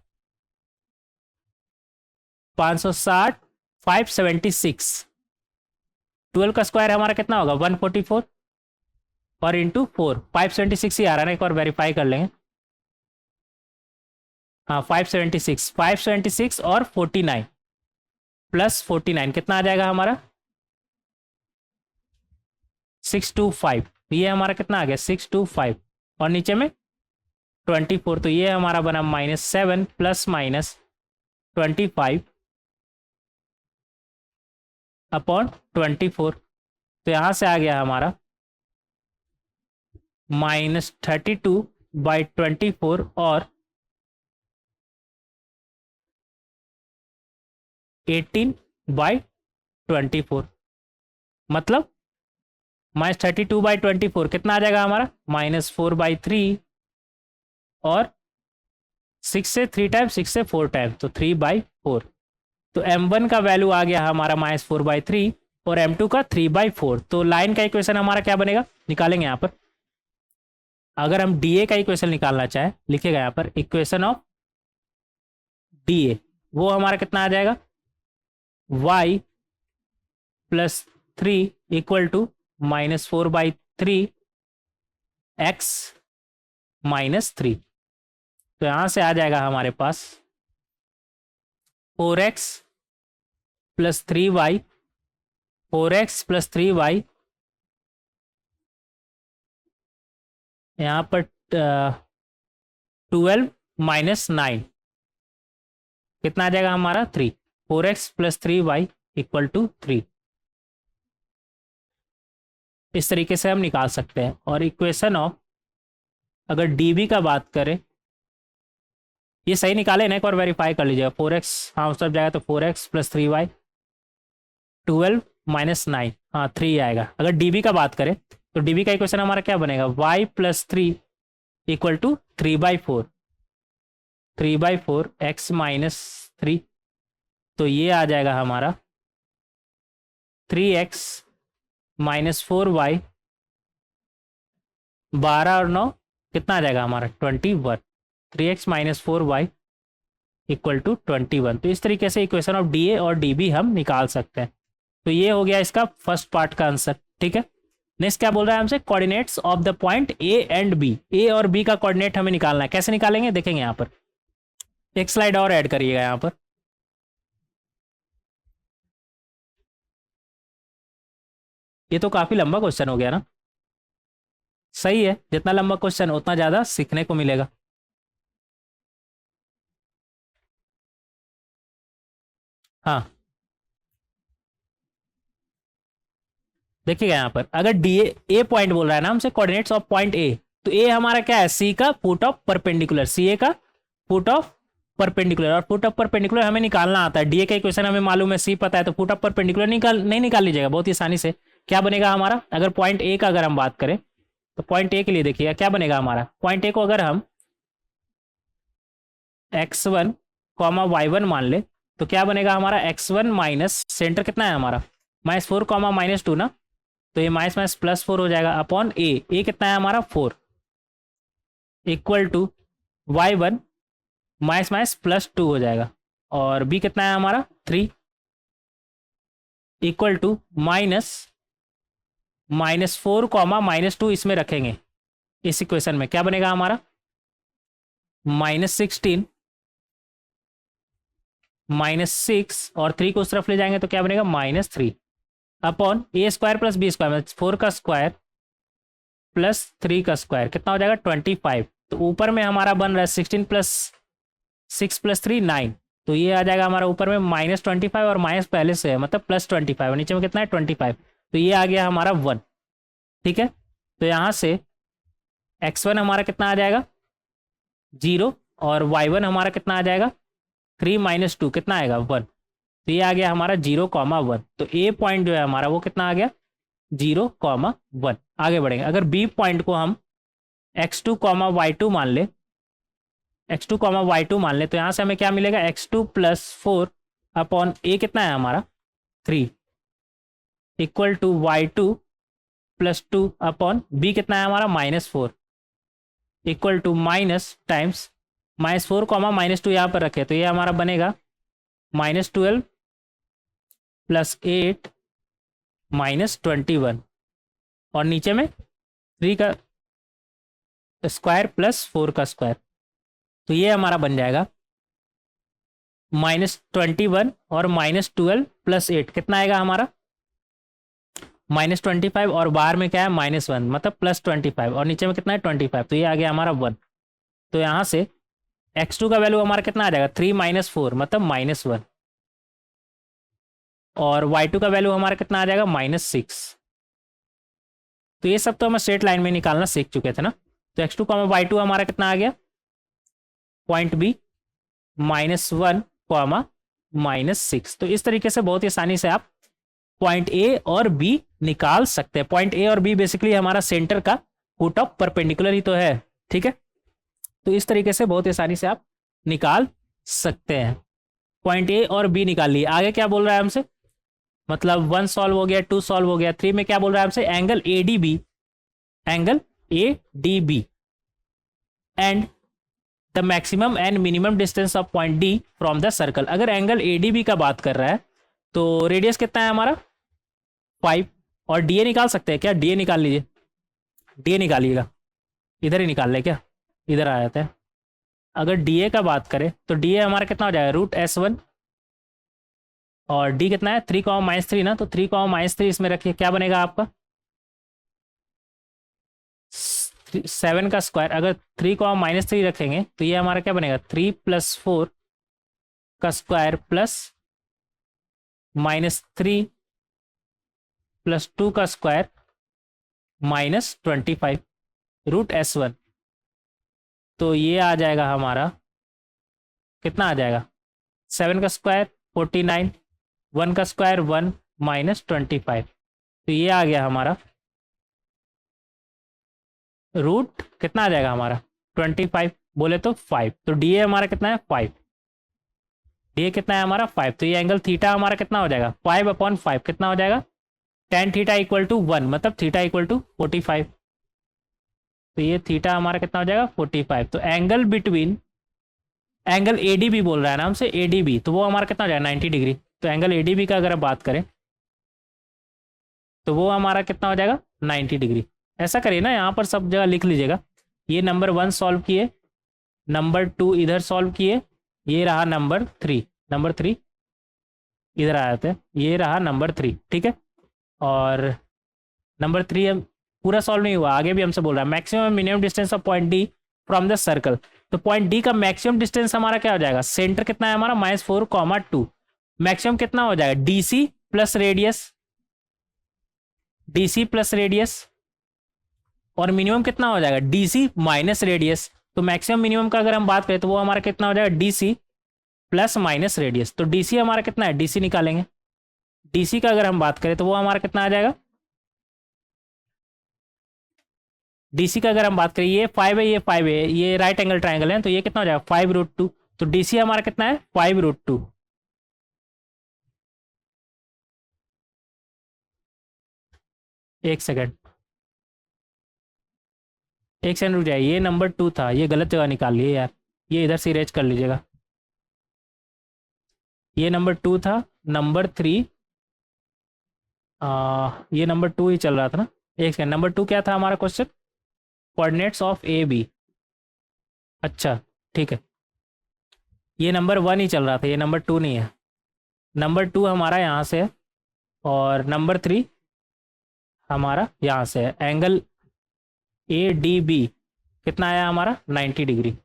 560, 576। 12 का स्क्वायर हमारा कितना होगा, 144 और इंटू 4, 576 ही आ रहा है ना, एक और वेरीफाई कर लेंगे। हाँ 576, 576 और 49 + 49 कितना आ जाएगा हमारा, 625। ये हमारा कितना आ गया, 625, और नीचे में 24। तो ये हमारा बना -7 ± 25 अपॉन 24। तो यहाँ से आ गया हमारा -32/24 और 18/24, मतलब -32/24 कितना आ जाएगा हमारा, -4/3, और 6 से 3 टाइम, 6 से 4 टाइम, तो 3/4। तो m1 का वैल्यू आ गया हमारा -4/3 और m2 का 3/4। तो लाइन का इक्वेशन हमारा क्या बनेगा, निकालेंगे यहाँ पर। अगर हम DA का इक्वेशन निकालना चाहें, लिखिएगा यहाँ पर, इक्वेशन ऑफ DA, वो हमारा कितना आ जाएगा, y + 3 इक्वल टू -4/3 x - 3। तो यहाँ से आ जाएगा हमारे पास 4x + 3y, 4x + 3y यहाँ पर 12 माइनस 9 कितना आ जाएगा हमारा 3। 4x plus 3y equal to 3। इस तरीके से हम निकाल सकते हैं। और इक्वेशन ऑफ अगर db का बात करें, ये सही निकाले ना, एक और वेरीफाई कर लीजिएगा। 4x हाँ उस तरफ जाएगा तो 4x प्लस 3y 12 माइनस 9 हाँ 3 आएगा। अगर db का बात करें तो db का इक्वेशन हमारा क्या बनेगा, y plus 3 equal to 3/4 3/4 x minus 3। तो ये आ जाएगा हमारा 3x माइनस 4y 12 और 9 कितना आ जाएगा हमारा 21। 3x minus 4y equal to 21। तो इस तरीके से इक्वेशन ऑफ डी ए और डी बी हम निकाल सकते हैं। तो ये हो गया इसका फर्स्ट पार्ट का आंसर। ठीक है, नेक्स्ट क्या बोल रहा है हमसे, coordinates of the point A and B. A और बी का कोऑर्डिनेट हमें निकालना है। कैसे निकालेंगे देखेंगे यहाँ पर। एक स्लाइड और ऐड करिएगा यहाँ पर। ये तो काफी लंबा क्वेश्चन हो गया ना। सही है, जितना लंबा क्वेश्चन उतना ज्यादा सीखने को मिलेगा। हाँ देखिएगा यहाँ पर, अगर डी ए पॉइंट बोल रहा है ना हमसे कोऑर्डिनेट्स ऑफ पॉइंट ए, तो ए हमारा क्या है, सी का फुट ऑफ परपेंडिकुलर, सी ए का फुट ऑफ परपेंडिकुलर। और फुट ऑफ परपेंडिकुलर हमें निकालना आता है। डी ए का इक्वेशन हमें मालूम है, सी पता है, तो फुट ऑफ परपेंडिकुलर नहीं निकाल लीजिएगा बहुत ही आसानी से। क्या बनेगा हमारा, अगर पॉइंट ए का अगर हम बात करें तो पॉइंट ए के लिए देखिएगा क्या बनेगा हमारा। पॉइंट ए को अगर हम x1 कॉमा y1 मान ले तो क्या बनेगा हमारा, x1 माइनस सेंटर कितना है हमारा -4 कॉमा -2 ना, तो ये माइनस माइनस प्लस 4 हो जाएगा अपॉन ए कितना है हमारा 4 equal to y1 minus minus plus 2 हो जाएगा। और b कितना है हमारा 3 इक्वल टू -4 कॉमा -2 इसमें रखेंगे। इस इक्वेशन में क्या बनेगा हमारा -16 -6 और 3 को उस तरफ ले जाएंगे तो क्या बनेगा -3 अपॉन ए स्क्वायर प्लस बी स्क्वायर, 4 का स्क्वायर प्लस 3 का स्क्वायर कितना हो जाएगा 25। तो ऊपर में हमारा बन रहा है 16 प्लस 6 प्लस 3 9, तो ये आ जाएगा हमारा ऊपर में -25 और माइनस पहले से है मतलब +25 और नीचे में कितना है 25, तो ये आ गया हमारा 1। ठीक है, तो यहाँ से x1 हमारा कितना आ जाएगा 0 और y1 हमारा कितना आ जाएगा 3 - 2 कितना आएगा 1, तो ये आ गया हमारा 0,1। तो ए पॉइंट जो है हमारा वो कितना आ गया 0,1। आगे बढ़ेंगे, अगर बी पॉइंट को हम x2, y2 मान ले, x2, y2 मान ले तो यहाँ से हमें क्या मिलेगा x2 प्लस 4 अपॉन ए कितना है हमारा 3 equal to y2 plus 2 upon B कितना है हमारा -4 इक्वल टू माइनस टाइम्स -4 -2 यहाँ पर रखे तो ये हमारा बनेगा -12 प्लस 8 -21 और नीचे में 3 का स्क्वायर प्लस 4 का स्क्वायर, तो ये हमारा बन जाएगा -21 और -12 प्लस 8 कितना आएगा हमारा -25 और बाहर में क्या है -1 मतलब +25 और नीचे में कितना है 25, तो ये आ गया हमारा 1। तो यहाँ से x2 का वैल्यू हमारा कितना आ जाएगा 3 - 4 मतलब -1 और y2 का वैल्यू हमारा कितना आ जाएगा -6। तो ये सब तो हम स्ट्रेट लाइन में निकालना सीख चुके थे ना। तो x2, y2 हमारा कितना आ गया पॉइंट बी -1, -6। तो इस तरीके से बहुत ही आसानी से आप पॉइंट ए और बी निकाल सकते हैं। पॉइंट ए और बी बेसिकली हमारा सेंटर का फुट ऑफ परपेंडिकुलर ही तो है। ठीक है, तो इस तरीके से बहुत ही आसानी से आप निकाल सकते हैं। पॉइंट ए और बी निकाल लिए। आगे क्या बोल रहा है हमसे, मतलब 1 सॉल्व हो गया, 2 सॉल्व हो गया, 3 में क्या बोल रहा है हमसे, angle A D B and the maximum and minimum distance of point D from the circle. अगर एंगल ए डी बी का बात कर रहा है तो रेडियस कितना है हमारा 5 और डी ए निकाल सकते हैं क्या, डी ए निकाल लीजिए, डी ए निकालिएगा, इधर ही निकाल ले क्या, इधर आ जाता है। अगर डी ए का बात करें तो डी ए हमारा कितना हो जाएगा √S1 और डी कितना है 3, -3 ना, तो 3, -3 इसमें रखिए क्या बनेगा आपका 7 का स्क्वायर, अगर 3 को हम -3 रखेंगे तो ये हमारा क्या बनेगा, 3 + 4 का स्क्वायर प्लस -3 + 2 का स्क्वायर -25 √S1। तो ये आ जाएगा हमारा, कितना आ जाएगा, 7 का स्क्वायर 49, 1 का स्क्वायर 1 -25। तो ये आ गया हमारा रूट, कितना आ जाएगा हमारा 25 बोले तो 5। तो डी ए हमारा कितना है 5, डी ए कितना है हमारा 5। तो ये एंगल थीटा हमारा कितना हो जाएगा 5/5, कितना हो जाएगा tan थीटा = 1, मतलब थीटा = 45। तो ये थीटा हमारा कितना हो जाएगा 45। तो angle between, angle A D B बोल रहा है ना हमसे, ए डी बी, तो वो हमारा कितना हो जाएगा 90 डिग्री। तो एंगल ए डी बी का अगर आप बात करें तो वो हमारा कितना हो जाएगा 90 डिग्री। ऐसा करिए ना, यहाँ पर सब जगह लिख लीजिएगा। ये नंबर 1 सॉल्व किए, नंबर 2 इधर सॉल्व किए, ये रहा नंबर 3, नंबर 3 इधर आ जाते हैं, ये रहा नंबर 3, ठीक है। और नंबर 3 हम पूरा सॉल्व नहीं हुआ, आगे भी हमसे बोल रहा है maximum minimum distance of point D from the circle. तो पॉइंट डी का मैक्सिमम डिस्टेंस हमारा क्या हो जाएगा, सेंटर कितना है हमारा -4, 2, मैक्सिमम कितना हो जाएगा DC plus radius, DC plus radius, और मिनिमम कितना हो जाएगा डीसी माइनस रेडियस। तो मैक्सिमम मिनिमम का अगर हम बात करें तो वो हमारा कितना हो जाएगा डीसी प्लस माइनस रेडियस। तो डीसी हमारा कितना है, डीसी निकालेंगे, डीसी का अगर हम बात करें तो वो हमारा कितना आ जाएगा, डीसी का अगर हम बात करें, ये 5 है, ये 5 है, ये राइट एंगल ट्राइंगल है, तो ये कितना हो जाएगा 5√2। तो डीसी हमारा कितना है 5√2। एक सेकेंड, एक सेकंड रुक जाए, ये नंबर 2 था, ये गलत जगह निकाल लिए यार, ये इधर से इरेज कर लीजिएगा। ये नंबर 2 था, नंबर 3 ये नंबर 2 ही चल रहा था ना। एक सेकंड, नंबर 2 क्या था हमारा question, coordinates of A B. अच्छा ठीक है, ये नंबर 1 ही चल रहा था, ये नंबर 2 नहीं है। नंबर 2 हमारा यहाँ से है और नंबर 3 हमारा यहाँ से है। एंगल ए डी बी कितना आया हमारा 90 डिग्री।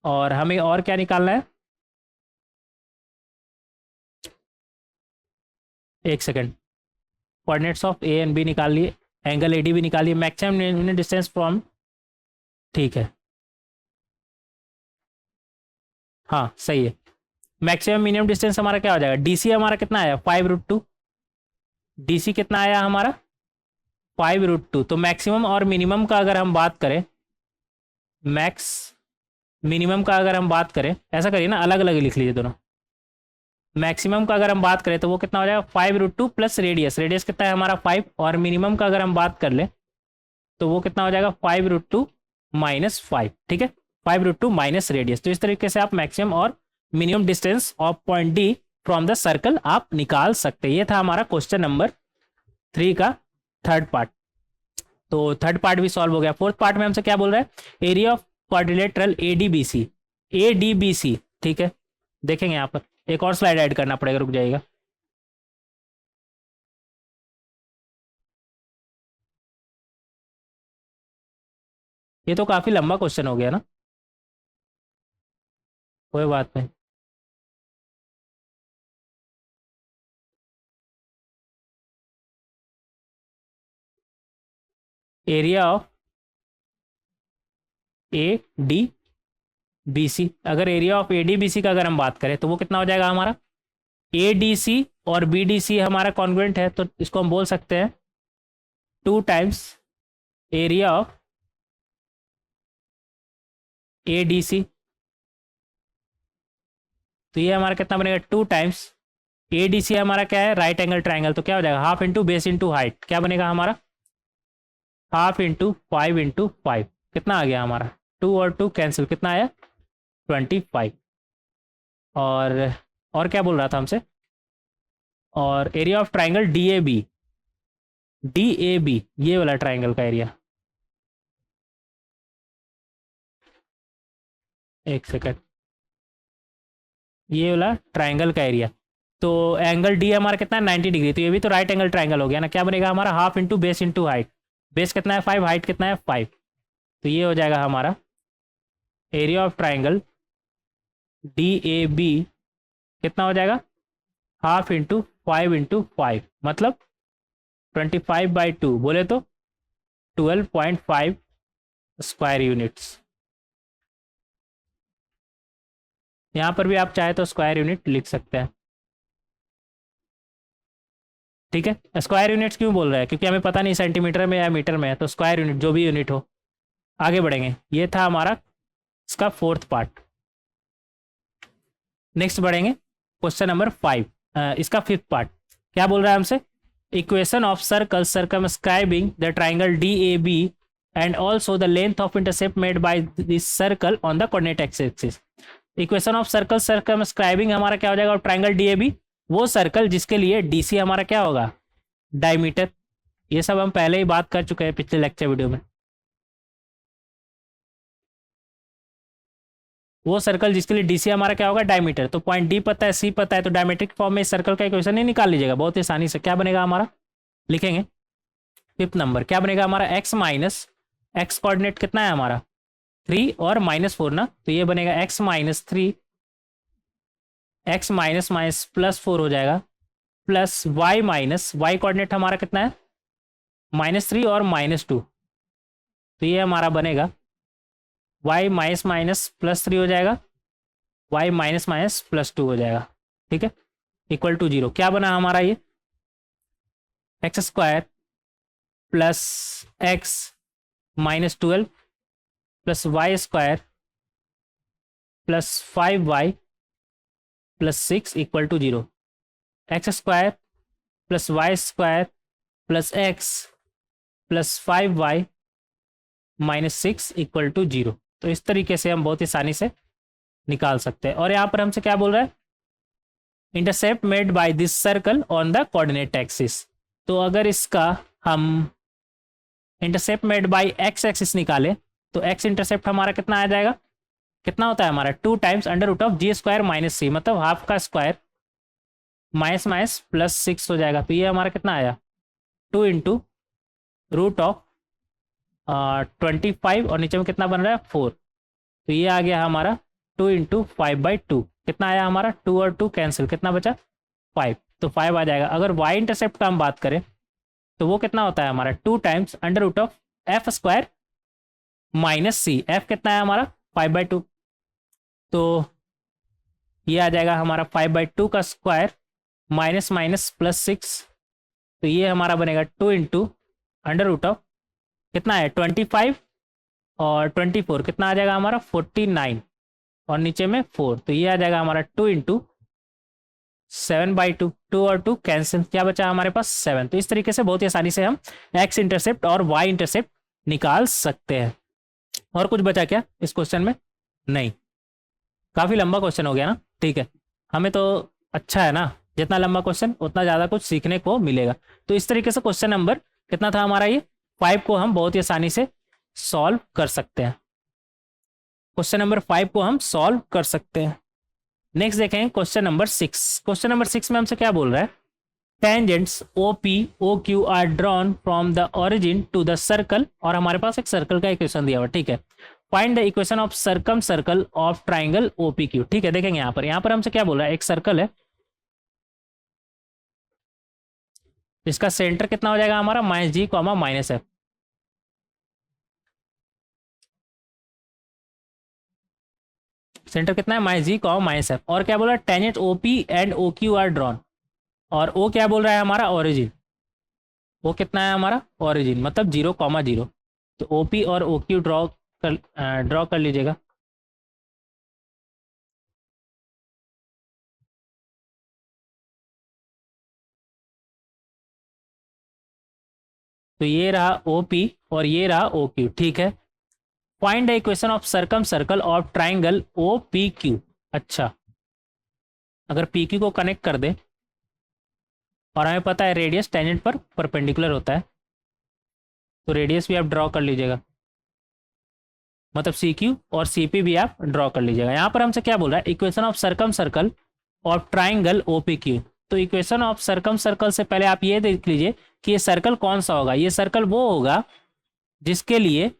और हमें और क्या निकालना है, एक second, coordinates of A and B निकाल लिए, एंगल ए डी बी निकालिए, मैक्सिमम डिस्टेंस फ्रॉम, ठीक है हाँ सही है। मैक्सिमम मिनिमम डिस्टेंस हमारा क्या हो जाएगा, डीसी हमारा कितना आया 5√2, डीसी कितना आया हमारा 5√2। तो मैक्सिमम और मिनिमम का अगर हम बात करें, मैक्स मिनिमम का अगर हम बात करें, ऐसा करिए ना, अलग अलग लिख लीजिए दोनों। मैक्सिमम का अगर हम बात करें तो वो कितना हो जाएगा 5√2 प्लस रेडियस, रेडियस कितना है हमारा 5, और मिनिमम का अगर हम बात कर ले तो वो कितना हो जाएगा 5√2 -5, ठीक है, 5√2 माइनस रेडियस। तो इस तरीके से आप मैक्सिमम और minimum distance of point D from the circle आप निकाल सकते हैं। ये था हमारा क्वेश्चन नंबर 3 का थर्ड पार्ट। तो थर्ड पार्ट भी सॉल्व हो गया। फोर्थ पार्ट में हमसे क्या बोल रहा है, एरिया ऑफ क्वाड्रिलेटरल एडीबीसी, एडीबीसी, ठीक है। देखेंगे यहाँ पर एक और स्लाइड ऐड करना पड़ेगा, रुक जाइएगा। ये तो काफी लंबा क्वेश्चन हो गया ना, कोई बात नहीं। Area of A D B C, अगर area of A D B C का अगर हम बात करें तो वो कितना हो जाएगा हमारा, ए डी सी और बी डी सी हमारा कॉन्ग्रुएंट है, तो इसको हम बोल सकते हैं 2 times area of A D C. तो ये हमारा कितना बनेगा 2 टाइम्स ए डी सी, हमारा क्या है राइट एंगल ट्राइंगल, तो क्या हो जाएगा half into base into height, क्या बनेगा हमारा हाफ इंटू 5 कितना आ गया हमारा 2 और 2 कैंसिल, कितना आया 25। और क्या बोल रहा था हमसे, और area of triangle D A B, D A B ये वाला ट्राइंगल का एरिया, एक सेकंड, ये वाला ट्राइंगल का एरिया। तो एंगल डी हमारा कितना है 90 डिग्री, तो ये भी तो राइट एंगल ट्राइंगल हो गया ना, क्या बनेगा हमारा half into base into height, base कितना है 5, हाइट कितना है 5, तो ये हो जाएगा हमारा एरिया ऑफ ट्राइंगल DAB कितना हो जाएगा, हाफ इंटू 5 मतलब 25/2 बोले तो 12.5 स्क्वायर यूनिट्स। यहाँ पर भी आप चाहे तो स्क्वायर यूनिट लिख सकते हैं। ठीक है, स्क्वायर यूनिट्स क्यों बोल रहे हैं, क्योंकि हमें पता नहीं सेंटीमीटर में या मीटर में है, तो स्क्वायर यूनिट जो भी यूनिट हो। आगे बढ़ेंगे, ये था हमारा इसका 4th पार्ट। नेक्स्ट बढ़ेंगे क्वेश्चन नंबर 5, इसका 5th पार्ट। क्या बोल रहा है हमसे, equation of circle circumscribing the triangle DAB and also the length of intercept made by this circle on the coordinate axis. Equation of circle circumscribing हमारा क्या हो जाएगा, और ट्राइंगल DAB वो सर्कल जिसके लिए DC हमारा क्या होगा, डायमीटर। ये सब हम पहले ही बात कर चुके हैं पिछले लेक्चर वीडियो में। वो सर्कल जिसके लिए DC हमारा क्या होगा, डायमीटर। तो पॉइंट D पता है, C पता है, तो डायमेट्रिक फॉर्म में इस सर्कल का इक्वेशन ही निकाल लीजिएगा बहुत ही आसानी से। क्या बनेगा हमारा, लिखेंगे 5th नंबर, क्या बनेगा हमारा, x माइनस x कोऑर्डिनेट कितना है हमारा 3 और -4 ना, तो ये बनेगा x minus 3, x minus minus +4 हो जाएगा, plus y minus y coordinate हमारा कितना है -3 और -2, तो ये हमारा बनेगा y माइनस माइनस +3 हो जाएगा, y माइनस माइनस +2 हो जाएगा। ठीक है, इक्वल टू 0। क्या बना हमारा ये, x² plus x minus 12 plus y² plus 5y plus 6 equal to 0। x² plus y² plus x plus 5y minus 6 equal to 0। तो इस तरीके से हम बहुत ही आसानी से निकाल सकते हैं। और यहाँ पर हमसे क्या बोल रहा है, intercept made by this circle on the coordinate axis. तो अगर इसका हम intercept made by x axis निकाले तो x इंटरसेप्ट हमारा कितना आ जाएगा, कितना होता है हमारा 2 टाइम्स √g² माइनस c, मतलब हाफ का स्क्वायर माइनस माइनस प्लस 6 हो जाएगा। तो ये हमारा कितना आया 2 इंटू √25 और नीचे में कितना बन रहा है 4, तो ये आ गया हमारा 2 इंटू 5/2। कितना आया हमारा 2 और 2 कैंसिल, कितना बचा 5, तो 5 आ जाएगा। अगर y इंटरसेप्ट का हम बात करें तो वो कितना होता है हमारा 2 times √f² minus c, f कितना है हमारा 5/2, तो ये आ जाएगा हमारा 5/2 का स्क्वायर माइनस माइनस प्लस 6, तो ये हमारा बनेगा 2 इंटू √ कितना है 25 और 24, कितना आ जाएगा हमारा 49 और नीचे में 4, तो ये आ जाएगा हमारा 2 इंटू 7/2, 2 और 2 कैंसिल, क्या बचा हमारे पास 7। तो इस तरीके से बहुत ही आसानी से हम x इंटरसेप्ट और y इंटरसेप्ट निकाल सकते हैं। और कुछ बचा क्या इस क्वेश्चन में, नहीं, काफ़ी लंबा क्वेश्चन हो गया ना। ठीक है, हमें तो अच्छा है ना, जितना लंबा क्वेश्चन उतना ज़्यादा कुछ सीखने को मिलेगा। तो इस तरीके से क्वेश्चन नंबर कितना था हमारा, ये 5 को हम बहुत ही आसानी से सॉल्व कर सकते हैं। क्वेश्चन नंबर 5 को हम सॉल्व कर सकते हैं। नेक्स्ट देखें क्वेश्चन नंबर 6। क्वेश्चन नंबर 6 में हमसे क्या बोल रहा है, tangents OP OQ are drawn from the origin to the circle, और हमारे पास एक सर्कल का इक्वेशन दिया हुआ। ठीक है, find the equation of circumcircle of triangle OPQ। ठीक है, देखेंगे यहाँ पर हमसे क्या बोल रहा है, एक सर्कल है, इसका सेंटर कितना हो जाएगा हमारा -g, -f। सेंटर कितना है -g, -f। और क्या बोल रहा है, tangent OP and OQ are drawn, और O क्या बोल रहा है हमारा ओरिजिन, वो कितना है हमारा ओरिजिन, मतलब 0, 0। तो OP और OQ ड्रॉ कर लीजिएगा। तो ये रहा OP और ये रहा OQ। ठीक है, find the equation of circumcircle of triangle OPQ। अच्छा, अगर PQ को कनेक्ट कर दे और हमें पता है रेडियस टेंजेंट पर परपेंडिकुलर होता है, तो रेडियस भी आप ड्रॉ कर लीजिएगा, मतलब CQ और CP भी आप ड्रॉ कर लीजिएगा। यहाँ पर हमसे क्या बोल रहा है, equation of circumcircle of triangle OPQ। तो इक्वेशन ऑफ सर्कम सर्कल से पहले आप ये देख लीजिए कि ये सर्कल कौन सा होगा। ये सर्कल वो होगा जिसके लिए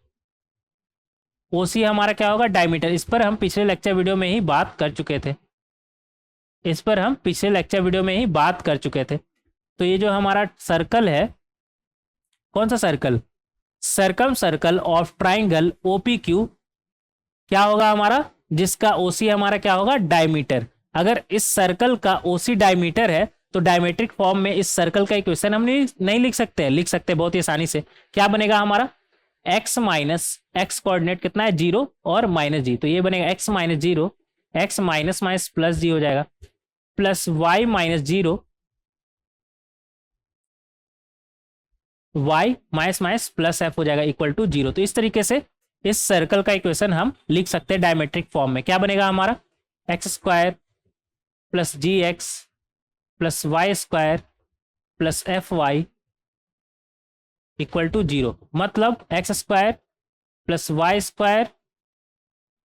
ओसी हमारा क्या होगा, डायमीटर। इस पर हम पिछले लेक्चर वीडियो में ही बात कर चुके थे, इस पर हम पिछले लेक्चर वीडियो में ही बात कर चुके थे। तो ये जो हमारा सर्कल है, कौन सा circle, circum circle of triangle OPQ क्या होगा हमारा, जिसका ओसी हमारा क्या होगा, डायमीटर। अगर इस सर्कल का ओसी डायमीटर है तो डायमेट्रिक फॉर्म में इस सर्कल का इक्वेशन हम नहीं लिख सकते, लिख सकते बहुत ही आसानी से। क्या बनेगा हमारा, x माइनस एक्स कोऑर्डिनेट कितना है 0 और माइनस जी, तो ये बनेगा x minus 0, X minus minus plus G हो जाएगा, plus y minus 0, y minus minus plus f हो जाएगा इक्वल टू 0। तो इस तरीके से इस सर्कल का इक्वेशन हम लिख सकते हैं डायमेट्रिक फॉर्म में। क्या बनेगा हमारा, x square plus g x plus y square plus f y equal to 0। मतलब x square plus y square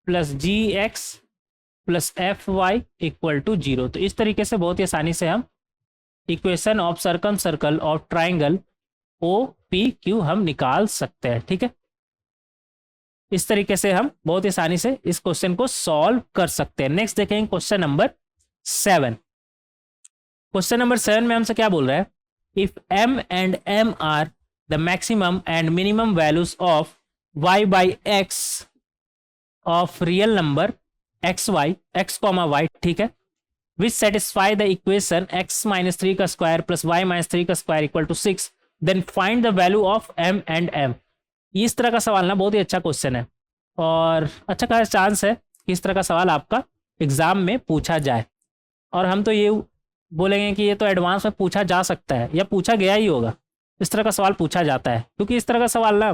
plus g x plus f y equal to 0। तो इस तरीके से बहुत ही आसानी से हम equation of circumcircle of triangle OPQ हम निकाल सकते हैं। ठीक है, इस तरीके से हम बहुत ही आसानी से इस क्वेश्चन को सॉल्व कर सकते हैं। नेक्स्ट देखेंगे क्वेश्चन नंबर 7। क्वेश्चन नंबर 7 में हमसे क्या बोल रहा है, if m and m are the maximum and minimum values of y by x of real number x comma y, ठीक है, which satisfy the equation x minus 3 का स्क्वायर प्लस y माइनस 3 का square equal to 6, then find the value of m and m। इस तरह का सवाल ना बहुत ही अच्छा क्वेश्चन है और अच्छा खासा चांस है कि इस तरह का सवाल आपका एग्जाम में पूछा जाए। और हम तो ये बोलेंगे कि ये तो एडवांस में पूछा जा सकता है या पूछा गया ही होगा, इस तरह का सवाल पूछा जाता है, क्योंकि इस तरह का सवाल ना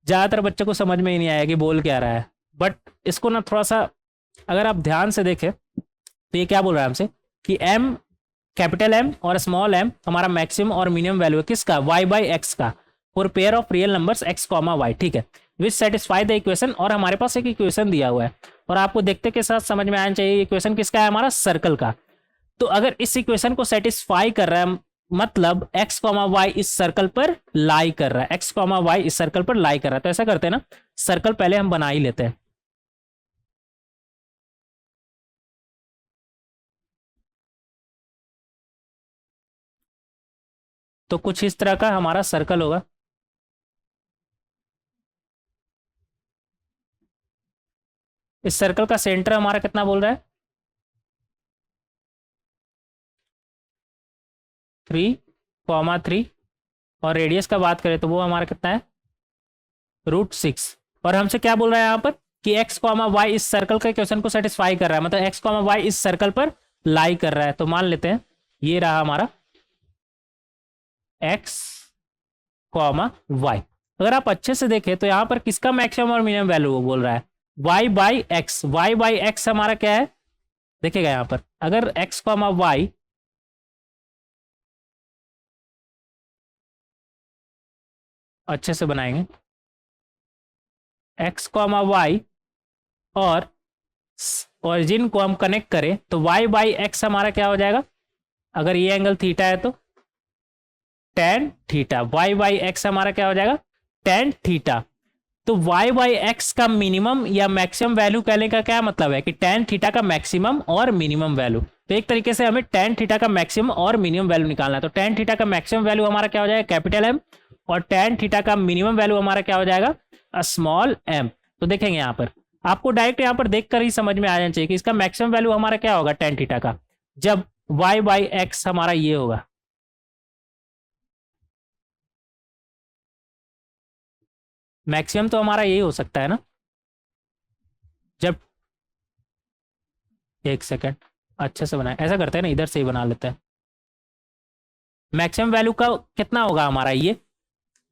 ज़्यादातर बच्चे को समझ में ही नहीं आया कि बोल क्या रहा है। बट इसको ना थोड़ा सा अगर आप ध्यान से देखें तो ये क्या बोल रहा है हमसे कि m, कैपिटल M और स्मॉल m हमारा मैक्सिमम और मिनिमम वैल्यू है किसका, y बाई एक्स का, for pair of real numbers x comma y, ठीक है, विच सेटिस्फाई द इक्वेशन। और हमारे पास एक इक्वेशन दिया हुआ है और आपको देखते के साथ समझ में आना चाहिए इक्वेशन किसका है, हमारा सर्कल का। तो अगर इस इक्वेशन को सेटिस्फाई कर रहा है मतलब x कॉमा y इस सर्कल पर लाई कर रहा है, x कॉमा y इस सर्कल पर लाई कर रहा है। तो ऐसा करते हैं ना, सर्कल पहले हम बना ही लेते हैं। तो कुछ इस तरह का हमारा सर्कल होगा। इस सर्कल का सेंटर हमारा कितना बोल रहा है, 3,3, और रेडियस का बात करें तो वो हमारा कितना है, √6। और हमसे क्या बोल रहा है यहाँ पर कि x कॉमा y इस सर्कल का इक्वेशन को सेटिस्फाई कर रहा है, मतलब x कॉमा y इस सर्कल पर लाई कर रहा है। तो मान लेते हैं ये रहा हमारा x कॉमा y। अगर आप अच्छे से देखें तो यहाँ पर किसका मैक्सिमम और मिनिमम वैल्यू वो बोल रहा है, y बाई एक्स हमारा क्या है, देखिएगा यहाँ पर अगर x कॉमा y अच्छे से बनाएंगे, x कॉमा वाई और ओरिजिन को हम कनेक्ट करें तो y बाई एक्स हमारा क्या हो जाएगा, अगर ये एंगल थीटा है तो tan theta, y by x हमारा क्या हो जाएगा, tan थीटा। तो y बाई एक्स का मिनिमम या मैक्सिमम वैल्यू कहने का क्या मतलब है कि tan थीटा का मैक्सिमम और मिनिमम वैल्यू। तो एक तरीके से हमें tan थीटा का मैक्सिमम और मिनिमम वैल्यू निकालना है। तो tan थीटा का मैक्सिमम वैल्यू हमारा क्या हो जाएगा, कैपिटल M, और tan थीटा का मिनिमम वैल्यू हमारा क्या हो जाएगा, स्मॉल m। तो देखेंगे यहाँ पर आपको डायरेक्ट यहाँ पर देखकर ही समझ में आ जाना चाहिए कि इसका मैक्सिमम वैल्यू हमारा क्या होगा tan थीटा का, जब y बाई एक्स हमारा ये होगा, मैक्सिमम तो हमारा यही हो सकता है ना, जब एक सेकेंड अच्छे से बनाए, ऐसा करते हैं ना, इधर से ही बना लेते हैं। मैक्सिमम वैल्यू का कितना होगा हमारा, ये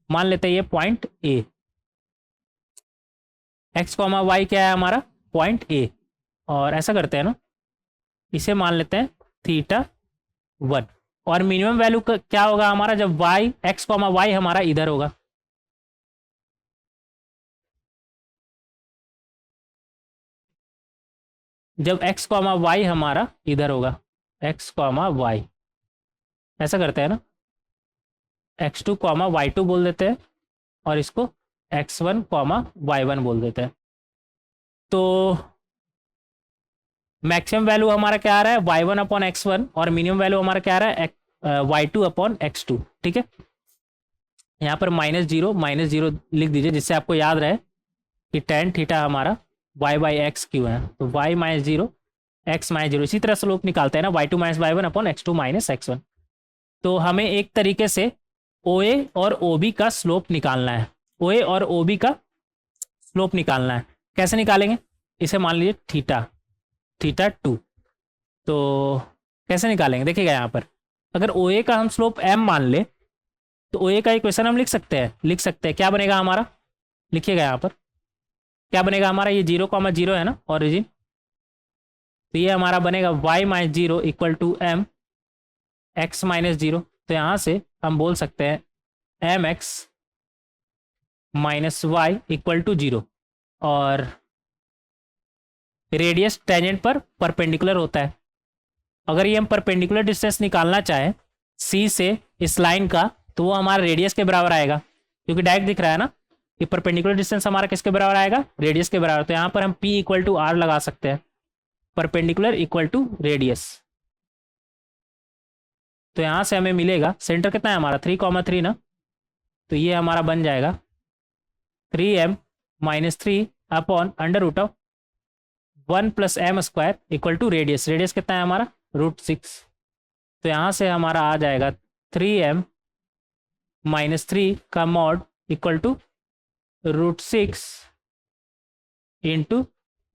मान लेते हैं ये point A, x comma y क्या है हमारा पॉइंट ए, और ऐसा करते हैं ना, इसे मान लेते हैं θ1। और मिनिमम वैल्यू का क्या होगा हमारा, जब वाई एक्स कॉमा वाई हमारा इधर होगा, जब x कॉमा वाई हमारा इधर होगा, x कॉमा वाई, ऐसा करते हैं ना, x2 कॉमा y2 बोल देते हैं और इसको x1 कॉमा y1 बोल देते हैं। तो मैक्सिमम वैल्यू हमारा क्या आ रहा है y1 अपॉन x1 और मिनिमम वैल्यू हमारा क्या आ रहा है y2 अपॉन x2। ठीक है, यहाँ पर -0 लिख दीजिए जिससे आपको याद रहे कि टेन थीटा हमारा y बाई एक्स क्यों है। तो y -0 x -0 इसी तरह स्लोप निकालते हैं ना, y2 minus y1 upon x2 minus x1। तो हमें एक तरीके से OA और OB का स्लोप निकालना है, OA और OB का स्लोप निकालना है। कैसे निकालेंगे, इसे मान लीजिए थीटा 2। तो कैसे निकालेंगे, देखिएगा यहाँ पर अगर OA का हम स्लोप m मान ले तो OA का इक्वेशन हम लिख सकते हैं क्या बनेगा हमारा, लिखिएगा यहाँ पर क्या बनेगा हमारा, ये 0,0 है ना ऑरिजिन, तो ये हमारा बनेगा y -0 equal to m x -0। तो यहाँ से हम बोल सकते हैं mx minus y equal to 0 और रेडियस टेंजेंट पर परपेंडिकुलर होता है। अगर ये हम परपेंडिकुलर डिस्टेंस निकालना चाहें सी से इस लाइन का तो वो हमारा रेडियस के बराबर आएगा, क्योंकि डायरेक्ट दिख रहा है ना कि परपेंडिकुलर डिस्टेंस हमारा किसके बराबर आएगा, रेडियस के बराबर। तो यहाँ पर हम p इक्वल टू आर लगा सकते हैं, परपेंडिकुलर इक्वल टू रेडियस। तो यहाँ से हमें मिलेगा सेंटर कितना है हमारा 3,3 ना, तो ये हमारा बन जाएगा 3m minus 3 upon under root of 1 plus m square equal to radius. Radius कितना है हमारा √6। तो यहाँ से हमारा आ जाएगा 3m माइनस 3 का mod equal to √6 into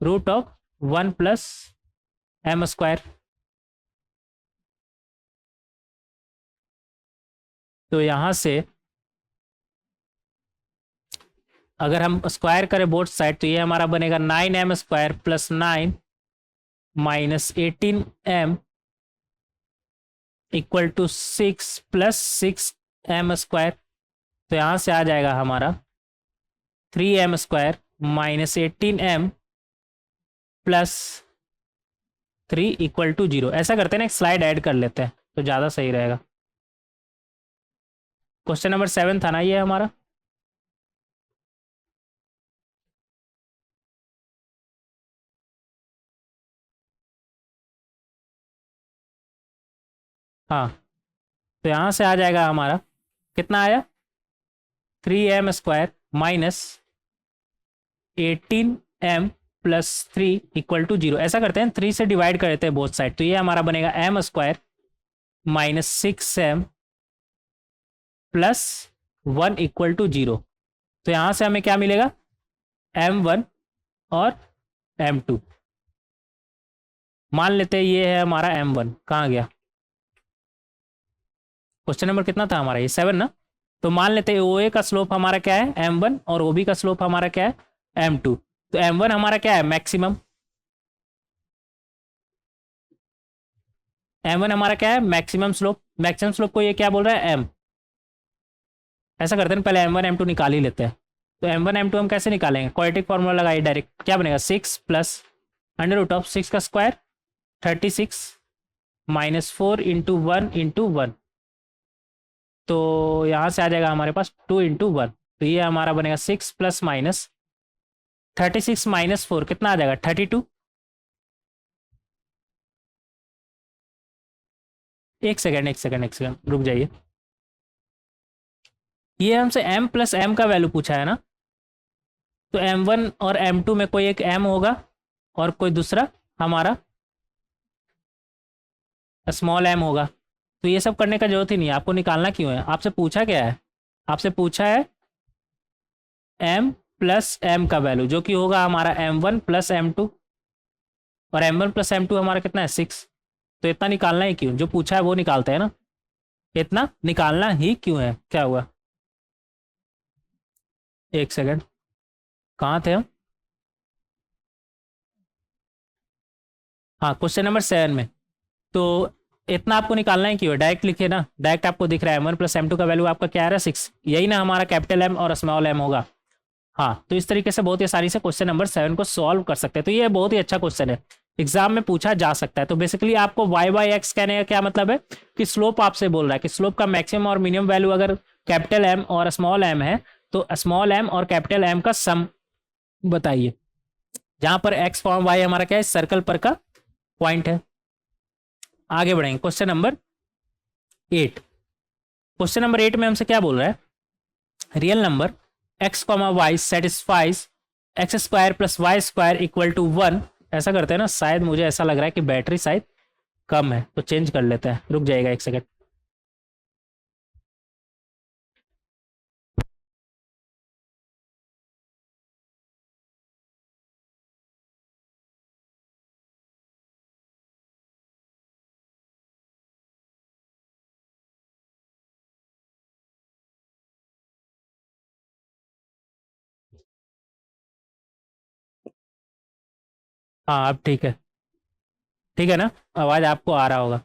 root of 1 plus m square. तो यहाँ से अगर हम स्क्वायर करें बोथ साइड तो ये हमारा बनेगा 9m square plus 9 minus 18m equal to 6 plus 6m square. तो यहाँ से आ जाएगा हमारा 3m square minus 18m plus 3 equal to 0। ऐसा करते हैं ना, एक स्लाइड ऐड कर लेते हैं तो ज़्यादा सही रहेगा। क्वेश्चन नंबर 7 था ना ये हमारा। हाँ, तो यहाँ से आ जाएगा हमारा कितना आया 3m square minus 18m plus 3 equal to 0। ऐसा करते हैं 3 से डिवाइड कर देते हैं बोथ साइड, तो ये हमारा बनेगा m square minus 6m plus 1 equal to 0। तो यहाँ से हमें क्या मिलेगा m1 और m2। मान लेते हैं ये है हमारा m1, कहाँ गया क्वेश्चन नंबर कितना था हमारा, ये 7 ना। तो मान लेते हैं OA का स्लोप हमारा क्या है m1 और OB का स्लोप हमारा क्या है m2। तो m1 हमारा क्या है मैक्सिमम, m1 हमारा क्या है मैक्सिमम स्लोप। मैक्सिमम स्लोप को ये क्या बोल रहा है m। ऐसा करते हैं पहले m1 m2 निकाल ही लेते हैं। तो m1 m2 हम कैसे निकालेंगे, क्वाड्रेटिक फॉर्मूला लगाइए डायरेक्ट, क्या बनेगा 6 प्लस अंडर रूट ऑफ 6 का स्क्वायर 36 माइनस 4 इंटू 1 इंटू 1। तो यहाँ से आ जाएगा हमारे पास 2 इंटू 1। तो ये हमारा बनेगा 6 प्लस माइनस 36 माइनस 4 कितना आ जाएगा 32। एक सेकेंड रुक जाइए। ये हमसे m प्लस एम का वैल्यू पूछा है ना, तो m1 और m2 में कोई एक m होगा और कोई दूसरा हमारा स्मॉल m होगा। तो ये सब करने का जरूरत ही नहीं है, आपको निकालना क्यों है। आपसे पूछा क्या है, आपसे पूछा है m प्लस m का वैल्यू जो कि होगा हमारा m1 प्लस m2 और m1 प्लस m2 हमारा कितना है 6। तो इतना निकालना ही क्यों, जो पूछा है वो निकालते हैं ना, इतना निकालना ही क्यों है। क्या हुआ, एक सेकंड कहाँ थे हम। हाँ, क्वेश्चन नंबर 7 में। तो इतना आपको निकालना है क्यों, डायरेक्ट लिखिए ना, डायरेक्ट आपको दिख रहा है m1 प्लस m2 का वैल्यू आपका क्या आ रहा है 6, यही ना हमारा कैपिटल M और स्मॉल m होगा। हाँ, तो इस तरीके से बहुत ही आसानी से क्वेश्चन नंबर 7 को सॉल्व कर सकते हैं। तो ये बहुत ही अच्छा क्वेश्चन है, एग्जाम में पूछा जा सकता है। तो बेसिकली आपको y बाई एक्स कहने का क्या मतलब है कि स्लोप आपसे बोल रहा है कि स्लोप का मैक्सिमम और मिनिमम वैल्यू अगर कैपिटल M और स्मॉल m है तो स्मॉल एम और कैपिटल एम का सम बताइए, जहां पर एक्स फॉर्म वाई हमारा क्या है, सर्कल पर का पॉइंट है। आगे बढ़ेंगे, क्वेश्चन नंबर 8। क्वेश्चन नंबर 8 में हमसे क्या बोल रहा है, real number x comma y satisfies x square plus y square equal to 1। ऐसा करते हैं ना, शायद मुझे ऐसा लग रहा है कि बैटरी शायद कम है, तो चेंज कर लेते हैं, रुक जाएगा एक सेकंड। हाँ अब ठीक है ना, आवाज आपको आ रहा होगा।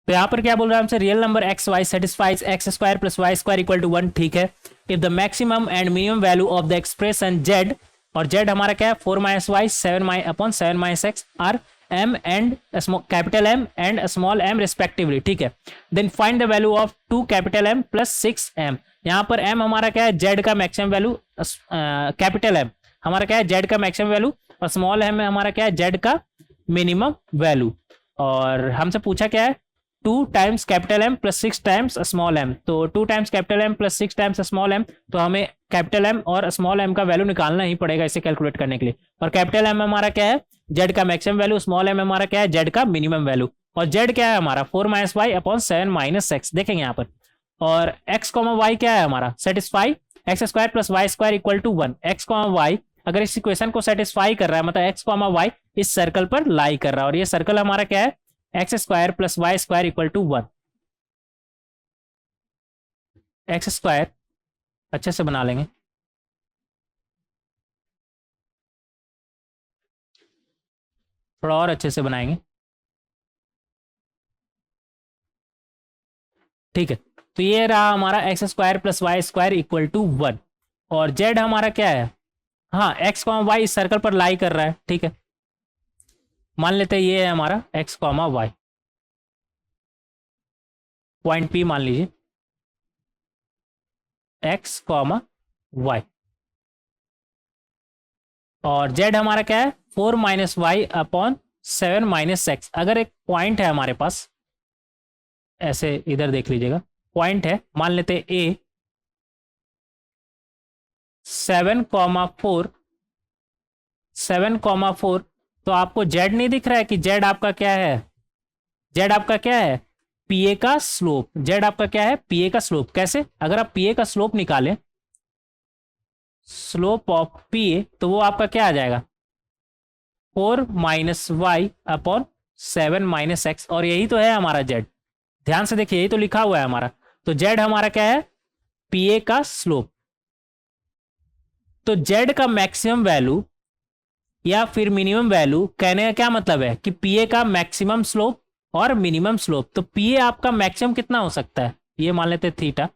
तो यहाँ पर क्या बोल रहा है हमसे, real number x y satisfies x square plus y square equal to 1। ठीक है, if the maximum and minimum value of the expression z, और जेड हमारा क्या है 4 माइनस वाई 7 माइ upon 7 minus x are M and capital M and small m respectively. ठीक है, then find the value of 2 capital M plus 6 m. यहाँ पर M हमारा क्या है, जेड का मैक्सिमम वैल्यू, कैपिटल एम हमारा क्या है, जेड का मैक्सिमम वैल्यू, और स्मॉल एम हमारा क्या है, जेड का मिनिमम वैल्यू। और हमसे पूछा क्या है, 2 times capital M plus 6 times small m. तो 2 times capital M plus 6 times small m, तो हमें कैपिटल एम और स्मॉल एम का वैल्यू निकालना ही पड़ेगा इसे कैलकुलेट करने के लिए। और कैपिटल एम हमारा क्या है, जेड का मैक्सिमम वैल्यू, स्मॉल एम हमारा क्या है, जेड का मिनिमम वैल्यू। और जेड क्या है हमारा 4 minus y upon 7 minus x, देखेंगे यहाँ पर। और एक्स कॉमा वाई क्या है हमारा, satisfy x square plus y square equal to 1। X comma y अगर इस इक्वेशन को सेटिस्फाई कर रहा है, मतलब एक्स कॉमा वाई इस सर्कल पर लाई कर रहा है, और ये सर्कल हमारा क्या है, x square plus y square equal to 1। X square अच्छे से बना लेंगे, थोड़ा और अच्छे से बनाएंगे। ठीक है, तो ये रहा हमारा x square plus y square equal to 1। और जेड हमारा क्या है, हाँ एक्स कॉमा वाई इस सर्कल पर लाई कर रहा है। ठीक है, मान लेते हैं ये है हमारा x comma y, point P मान लीजिए, एक्स कॉमा वाई। और जेड हमारा क्या है, 4 minus y upon 7 minus x. अगर एक पॉइंट है हमारे पास, ऐसे इधर देख लीजिएगा, पॉइंट है, मान लेते ए 7,4 7,4, तो आपको जेड नहीं दिख रहा है कि जेड आपका क्या है, जेड आपका क्या है, पीए का स्लोप। जेड आपका क्या है, पीए का स्लोप। कैसे, अगर आप पीए का स्लोप निकालें, स्लोप ऑफ पीए, तो वो आपका क्या आ जाएगा, 4 minus y upon 7 minus x. और यही तो है हमारा जेड, ध्यान से देखिए यही तो लिखा हुआ है हमारा। तो जेड हमारा क्या है, पीए का स्लोप। तो जेड का मैक्सिमम वैल्यू या फिर मिनिमम वैल्यू, कहने का क्या मतलब है कि पीए का मैक्सिमम स्लोप और मिनिमम स्लोप। तो पीए आपका मैक्सिमम कितना हो सकता है, ये मान लेते हैं थीटा,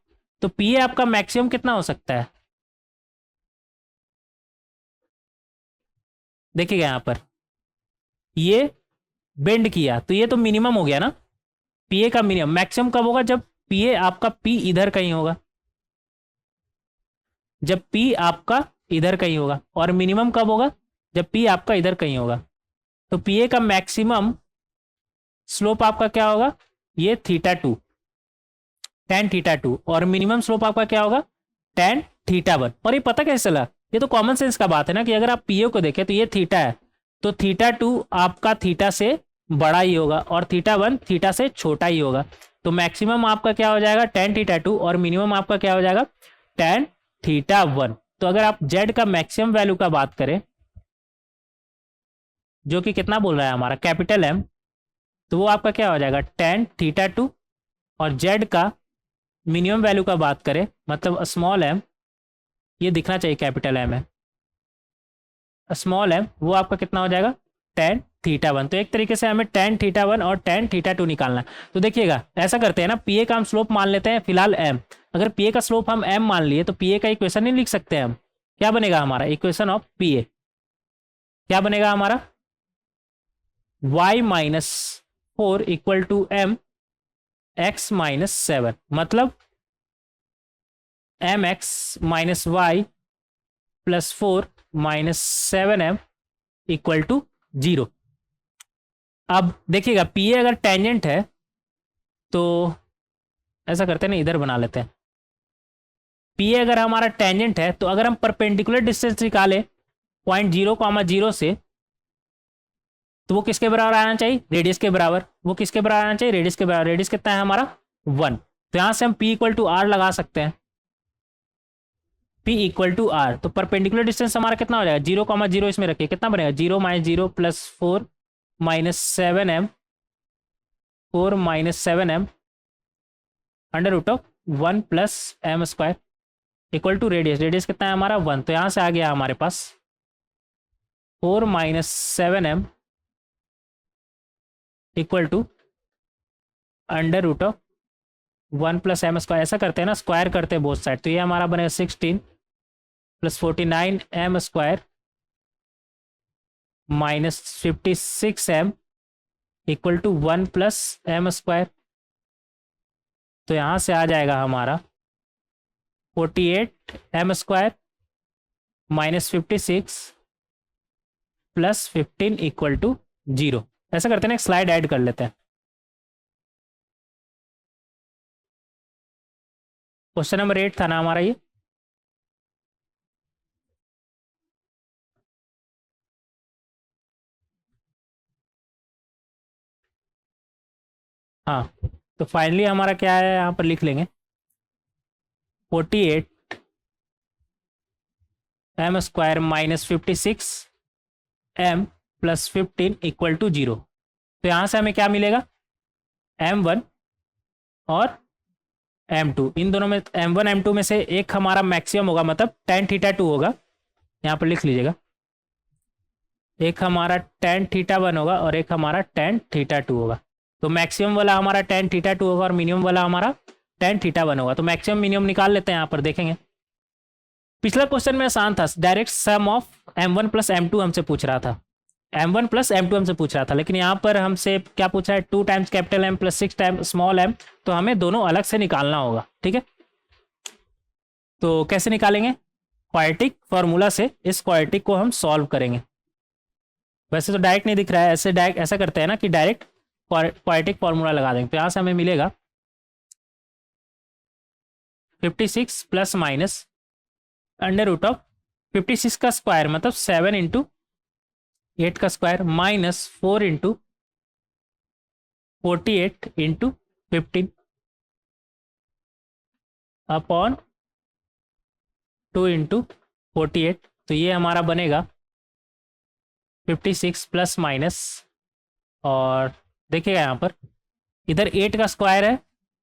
तो पीए आपका मैक्सिमम कितना हो सकता है, देखिएगा यहां पर ये बेंड किया, तो ये तो मिनिमम हो गया ना, पीए का मिनिमम। मैक्सिमम कब होगा, जब पीए आपका पी इधर कहीं होगा, जब पी आपका इधर कहीं होगा। और मिनिमम कब होगा, जब पी आपका इधर कहीं होगा। तो पीए का मैक्सिमम स्लोप आपका क्या होगा, ये θ2 tan θ2, और मिनिमम स्लोप आपका क्या होगा, tan θ1। और ये पता कैसे चला, ये तो कॉमन सेंस का बात है ना, कि अगर आप पीओ को देखें तो ये थीटा है, तो θ2 आपका थीटा से बड़ा ही होगा और θ1 थीटा से छोटा ही होगा। तो मैक्सिमम आपका क्या हो जाएगा, tan θ2, और मिनिमम आपका क्या हो जाएगा, tan θ1। तो अगर आप जेड का मैक्सिमम वैल्यू का बात करें, जो कि कितना बोल रहा है हमारा कैपिटल एम, तो वो आपका क्या हो जाएगा, tan θ2। और जेड का मिनिमम वैल्यू का बात करें, मतलब स्मॉल एम, ये दिखना चाहिए कैपिटल एम है, स्मॉल एम, वो आपका कितना हो जाएगा, tan θ1। तो एक तरीके से हमें tan θ1 और tan θ2 निकालना है। तो देखिएगा ऐसा करते हैं ना, पीए का हम स्लोप मान लेते हैं फिलहाल एम। अगर पीए का स्लोप हम एम मान लिए, तो पीए का इक्वेशन नहीं लिख सकते हम, क्या बनेगा हमारा इक्वेशन ऑफ पीए, क्या बनेगा हमारा, y minus 4 equal to m x minus 7। मतलब m x minus y plus 4 minus 7m equal to 0। अब देखिएगा पी ए अगर टेंजेंट है तो ऐसा करते हैं ना, इधर बना लेते हैं। पी ए अगर हमारा टेंजेंट है तो अगर हम परपेंडिकुलर डिस्टेंस निकालें पॉइंट 0,0 से, तो वो किसके बराबर आना चाहिए? रेडियस के बराबर। वो किसके बराबर आना चाहिए? रेडियस के बराबर। रेडियस कितना है हमारा? 1। तो यहां से हम P इक्वल टू आर लगा सकते हैं। P इक्वल टू आर, तो परपेंडिकुलर डिस्टेंस हमारा कितना हो जाएगा? 0,0 इसमें रखिए, कितना बनेगा? 0 minus 0 plus 4 minus 7m, 4 minus 7m under root of 1 plus m square equal to radius. Radius कितना है हमारा? 1। तो यहां से आ गया हमारे पास 4 minus 7m equal to under root of 1 plus m square. ऐसा करते हैं ना, स्क्वायर करते हैं बोथ साइड, तो ये हमारा बनेगा 16 plus 49m square minus 56m equal to 1 plus m square. तो यहाँ से आ जाएगा हमारा 48m square minus 56 plus 15 equal to 0। ऐसा करते हैं ना, एक स्लाइड ऐड कर लेते हैं। क्वेश्चन नंबर 8 था ना हमारा ये। हाँ, तो फाइनली हमारा क्या है यहाँ पर लिख लेंगे 48m square minus 56m plus 15 equal to 0। तो यहाँ से हमें क्या मिलेगा? m1 और m2, इन दोनों में m1 m2 में से एक हमारा मैक्सिमम होगा, मतलब tan थीटा 2 होगा। यहाँ पर लिख लीजिएगा, एक हमारा tan थीटा 1 होगा और एक हमारा tan थीटा 2 होगा। तो मैक्सिमम वाला हमारा tan थीटा 2 होगा और मिनिमम वाला हमारा tan थीटा 1 होगा। तो मैक्सिमम मिनिमम निकाल लेते हैं, यहाँ पर देखेंगे। पिछला क्वेश्चन में आसान था, direct sum of m1 plus m2 हमसे पूछ रहा था। m1 प्लस m2 हमसे पूछ रहा था, लेकिन यहाँ पर हमसे क्या पूछा है? 2 times capital M plus 6 times small m। तो हमें दोनों अलग से निकालना होगा, ठीक है। तो कैसे निकालेंगे? क्वाड्रेटिक फॉर्मूला से इस क्वाड्रेटिक को हम सॉल्व करेंगे। वैसे तो डायरेक्ट नहीं दिख रहा है, ऐसे डायरेक्ट ऐसा करते हैं ना कि डायरेक्ट क्वाड्रेटिक फॉर्मूला लगा देंगे। तो यहाँ से हमें मिलेगा 56 plus minus under root of 56 का स्क्वायर मतलब 7 इंटू 8 का square minus 4 into 48 into 15 upon 2 into 48। तो ये हमारा बनेगा 56 प्लस माइनस, और देखिएगा यहाँ पर इधर 8 का स्क्वायर है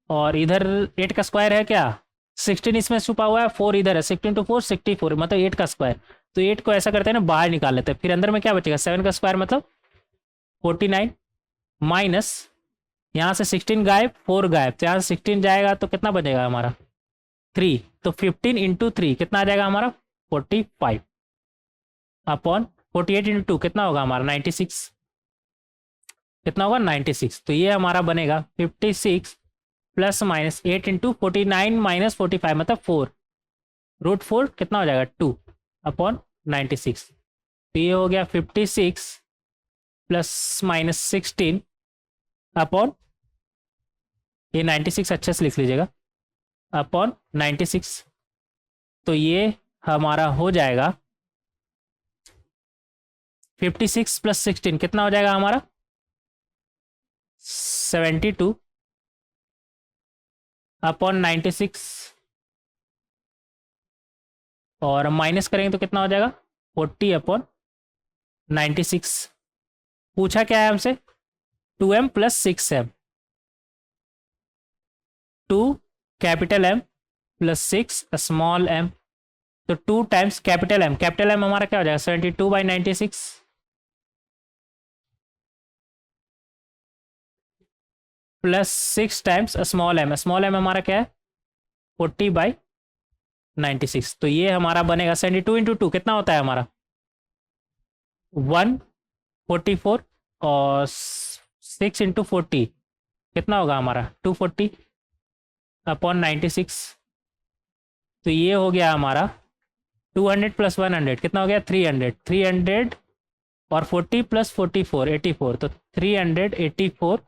और इधर 8 का स्क्वायर है क्या? 16 इसमें छुपा हुआ है, 4 इधर है, 16 टू 4 64, मतलब 8 का स्क्वायर। तो 8 को ऐसा करते हैं ना, बाहर निकाल लेते हैं, फिर अंदर में क्या बचेगा? 7 का स्क्वायर मतलब 49 माइनस यहाँ से 16 गायब, 4 गायब, तो यहाँ से 16 जाएगा तो कितना बचेगा हमारा? 3। तो 15 इंटू 3 कितना आ जाएगा हमारा? 45 अपॉन 48 इंटू 2 कितना होगा हमारा? 96। कितना होगा? 96। तो ये हमारा बनेगा 56 प्लस माइनस 8 इंटू 49 माइनस 45 मतलब 4 रूट 4 कितना हो जाएगा? 2 अपॉन 96। तो ये हो गया 56 प्लस माइनस 16 अपॉन, ये 96 अच्छे से लिख लीजिएगा, अपॉन 96। तो ये हमारा हो जाएगा 56 प्लस 16 कितना हो जाएगा हमारा? 72 अपॉन 96, और माइनस करेंगे तो कितना हो जाएगा? 40 अपॉन 96। पूछा क्या है हमसे? 2m plus 6m, 2 capital M plus 6 small m। तो 2 टाइम्स कैपिटल M हमारा क्या हो जाएगा? 72/96 प्लस 6 टाइम्स स्मॉल m हमारा क्या है? 40/96। तो ये हमारा बनेगा 72 इंटू 2 कितना होता है हमारा? 144, और 6 इंटू 40 कितना होगा हमारा? 240 अपॉन 96। तो ये हो गया हमारा 200 प्लस 100 कितना हो गया 300, 300 और 40 प्लस 44 84, तो 384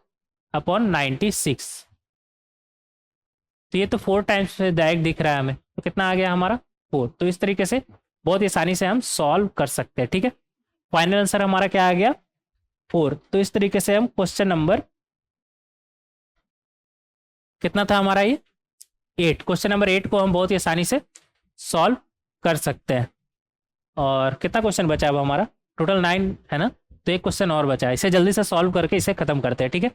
अपॉन 96। तो ये तो 4 टाइम्स से डायरेक्ट दिख रहा है हमें, तो कितना आ गया हमारा 4। तो इस तरीके से बहुत आसानी से हम सॉल्व कर सकते हैं, ठीक है। फाइनल आंसर हमारा क्या आ गया 4। तो इस तरीके से हम क्वेश्चन नंबर कितना था हमारा ये 8, क्वेश्चन नंबर 8 को हम बहुत ही आसानी से सॉल्व कर सकते हैं। और कितना क्वेश्चन बचा है अब हमारा, टोटल 9 है ना, तो एक क्वेश्चन और बचा है, इसे जल्दी से सॉल्व करके इसे खत्म करते हैं, ठीक है।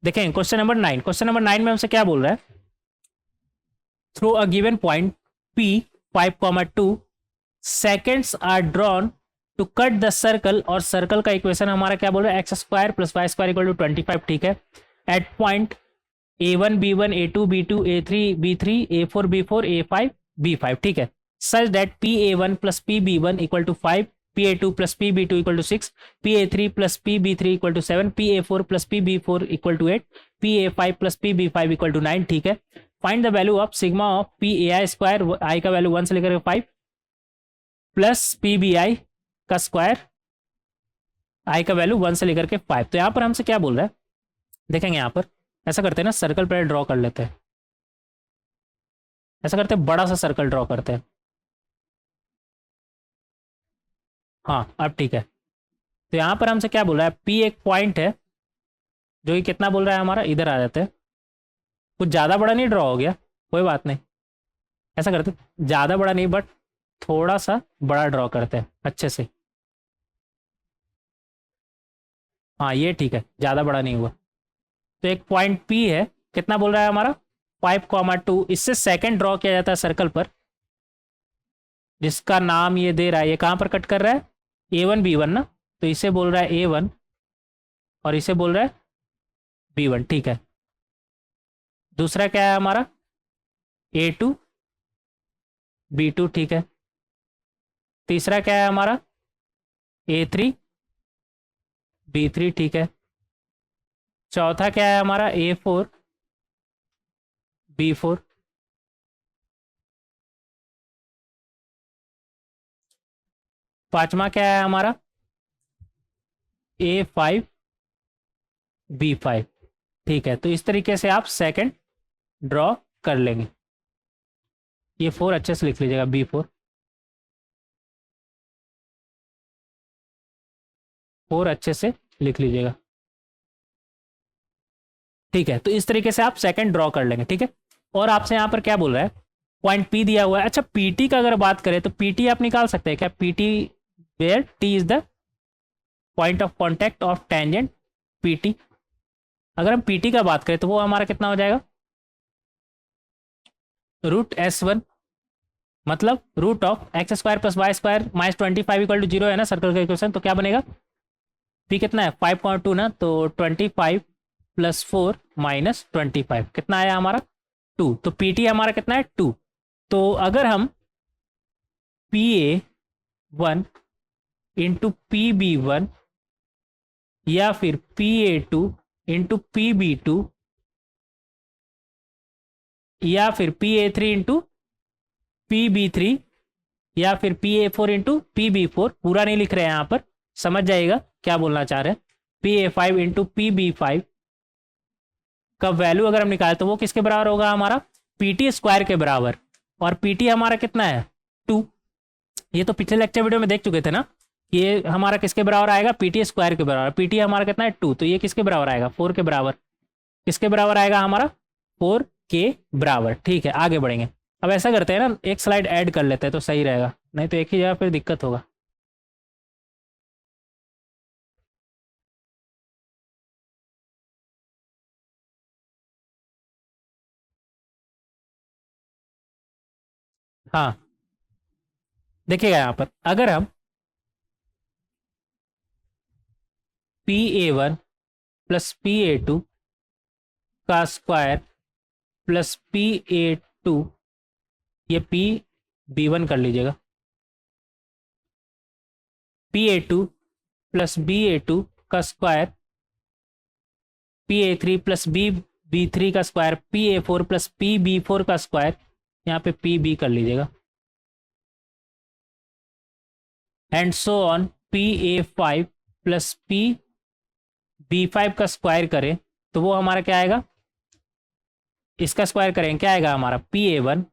देखें क्वेश्चन नंबर 9, क्वेश्चन नंबर 9 में हमसे क्या बोल रहा है, through a given point P 5,2 seconds are drawn to cut the circle, और सर्कल का इक्वेशन हमारा क्या बोल रहा है x square plus y square equal to 25, ठीक है। Eight point A1 B1 A2 B2 A3 B3 A4 B4 A5 B5, ठीक है। Such that PA1 plus PB1 equal to 5, PA2 plus PB2 equal to 6, PA3 plus PB3 equal to 7, PA4 plus PB4 equal to 8, PA5 plus PB5 equal to 9, ठीक है। Find the value of sigma of PAI square, I का value 1 से लेकर 5 plus PBI का square, I का value 1 से लेकर के 5। तो यहाँ पर हमसे क्या बोल रहा है, देखेंगे यहाँ पर ऐसा करते हैं ना, सर्कल पर ड्रॉ कर लेते हैं, ऐसा करते हैं बड़ा सा सर्कल ड्रॉ करते हैं। हाँ अब ठीक है। तो यहाँ पर हमसे क्या बोल रहा है, P एक पॉइंट है जो कि कितना बोल रहा है हमारा, इधर आ जाते हैं, कुछ ज़्यादा बड़ा नहीं ड्रॉ हो गया, कोई बात नहीं, ऐसा करते ज़्यादा बड़ा नहीं बट थोड़ा सा बड़ा ड्रॉ करते हैं अच्छे से। हाँ ये ठीक है, ज़्यादा बड़ा नहीं हुआ। तो एक पॉइंट P है, कितना बोल रहा है हमारा 5,2, इससे सेकंड ड्रॉ किया जाता है सर्कल पर, जिसका नाम ये दे रहा है, ये कहाँ पर कट कर रहा है A1 B1 ना, तो इसे बोल रहा है A1 और इसे बोल रहा है B1, ठीक है। दूसरा क्या है हमारा A2 B2, ठीक है। तीसरा क्या है हमारा A3 B3, ठीक है। चौथा क्या है हमारा A4 B4। पांचवा क्या है हमारा A5 B5, ठीक है। तो इस तरीके से आप सेकंड ड्रॉ कर लेंगे। ये 4 अच्छे से लिख लीजिएगा, B4 4 अच्छे से लिख लीजिएगा, ठीक है। तो इस तरीके से आप सेकंड ड्रॉ कर लेंगे, ठीक है। और आपसे यहाँ पर क्या बोल रहा है, पॉइंट P दिया हुआ है। अच्छा PT का अगर बात करें तो PT आप निकाल सकते हैं क्या, PT where T is the point of contact of tangent PT। अगर हम PT का बात करें तो वो हमारा कितना हो जाएगा, √S1, मतलब root of x square plus y square minus 25 equal to 0 है ना सर्कल का इक्वेशन। तो क्या बनेगा, P कितना है 5,2 ना, तो 25 प्लस 4 माइनस 25 कितना आया हमारा 2। तो PT हमारा कितना है 2। तो अगर हम PA1 इंटू PB1 या फिर PA2 इंटू PB2 या फिर PA3 इंटू PB3 या फिर PA4 इंटू PB4, पूरा नहीं लिख रहे हैं यहाँ पर, समझ जाइएगा क्या बोलना चाह रहे हैं। PA5 इंटू PB5 का वैल्यू अगर हम निकालें तो वो किसके बराबर होगा हमारा PT स्क्वायर के बराबर। और PT हमारा कितना है 2। ये तो पिछले लेक्चर वीडियो में देख चुके थे ना, ये हमारा किसके बराबर आएगा PT स्क्वायर के बराबर। PT हमारा कितना है 2, तो ये किसके बराबर आएगा 4 के बराबर। किसके बराबर आएगा हमारा 4 के बराबर, ठीक है। आगे बढ़ेंगे, अब ऐसा करते हैं ना, एक स्लाइड ऐड कर लेते हैं तो सही रहेगा, नहीं तो एक ही जगह फिर दिक्कत होगा। हाँ देखिएगा यहाँ पर, अगर हम PA1 प्लस PA2 का स्क्वायर प्लस PA2, ये PB1 कर लीजिएगा, PA2 प्लस BA2 का स्क्वायर, PA3 प्लस BB3 का स्क्वायर, PA4 प्लस PB4 का स्क्वायर, यहाँ पे पी बी कर लीजिएगा, and so on P A five plus P B five का स्क्वायर करें तो वो हमारा क्या आएगा, इसका स्क्वायर करें क्या आएगा हमारा पी ए वन।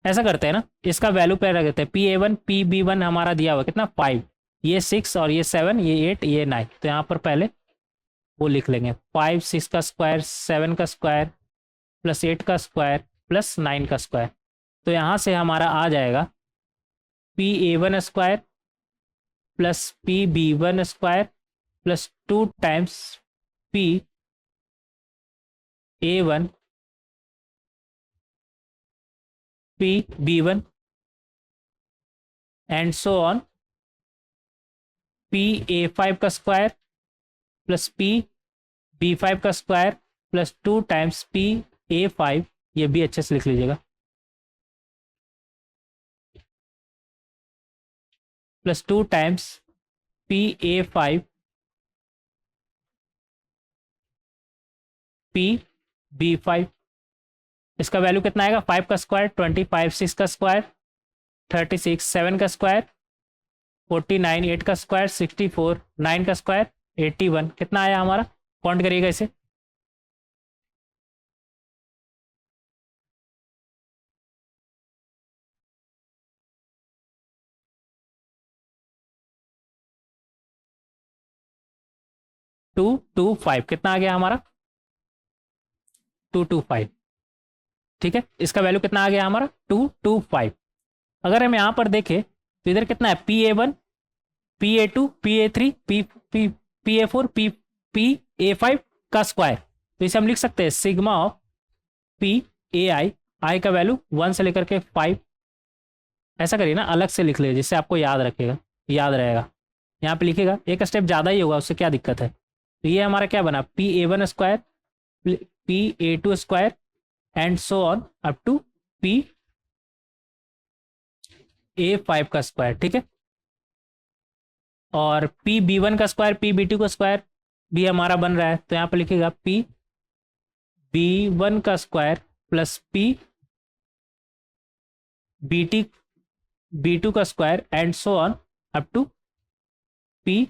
ऐसा करते हैं ना, इसका वैल्यू पे रख देते हैं, P A one P B one हमारा दिया हुआ कितना 5, ये 6 और ये 7 ये 8 ये 9, तो यहाँ पर पहले वो लिख लेंगे 5 6 का स्क्वायर 7 का स्क्वायर प्लस 8 का स्क्वायर प्लस 9 का स्क्वायर। तो यहाँ से हमारा आ जाएगा P A one square plus P B one square plus 2 times P A one P B one and so on P A five का square plus P B five का square plus 2 times P A five, ये भी अच्छे से लिख लीजिएगा, plus 2 times P A five P B five. इसका value कितना आएगा, 5 का स्क्वायर 25, 6 का स्क्वायर 36, 7 का स्क्वायर 49, 8 का स्क्वायर 64, 9 का स्क्वायर 81, कितना आया हमारा, काउंट करिएगा इसे, टू टू फाइव, कितना आ गया हमारा 225। ठीक है, इसका वैल्यू कितना आ गया हमारा 225। अगर हम यहाँ पर देखें तो इधर कितना है P A one P A two P A three P P P A four P P A five का स्क्वायर, तो इसे हम लिख सकते हैं sigma of P A i, i का वैल्यू 1 से लेकर के 5। ऐसा करिए ना, अलग से लिख लीजिए जिससे आपको याद रहेगा, यहाँ पे लिखेगा एक स्टेप ज़्यादा ही होगा, उससे क्या दिक्कत है। तो ये हमारा क्या बना P A one square P A two square and so on up to P A five का स्क्वायर। ठीक है, और पी बी वन का स्क्वायर पी बी टू का स्क्वायर भी हमारा बन रहा है, तो यहाँ पे लिखेगा पी बी वन का square plus P B T B two का square and so on up to P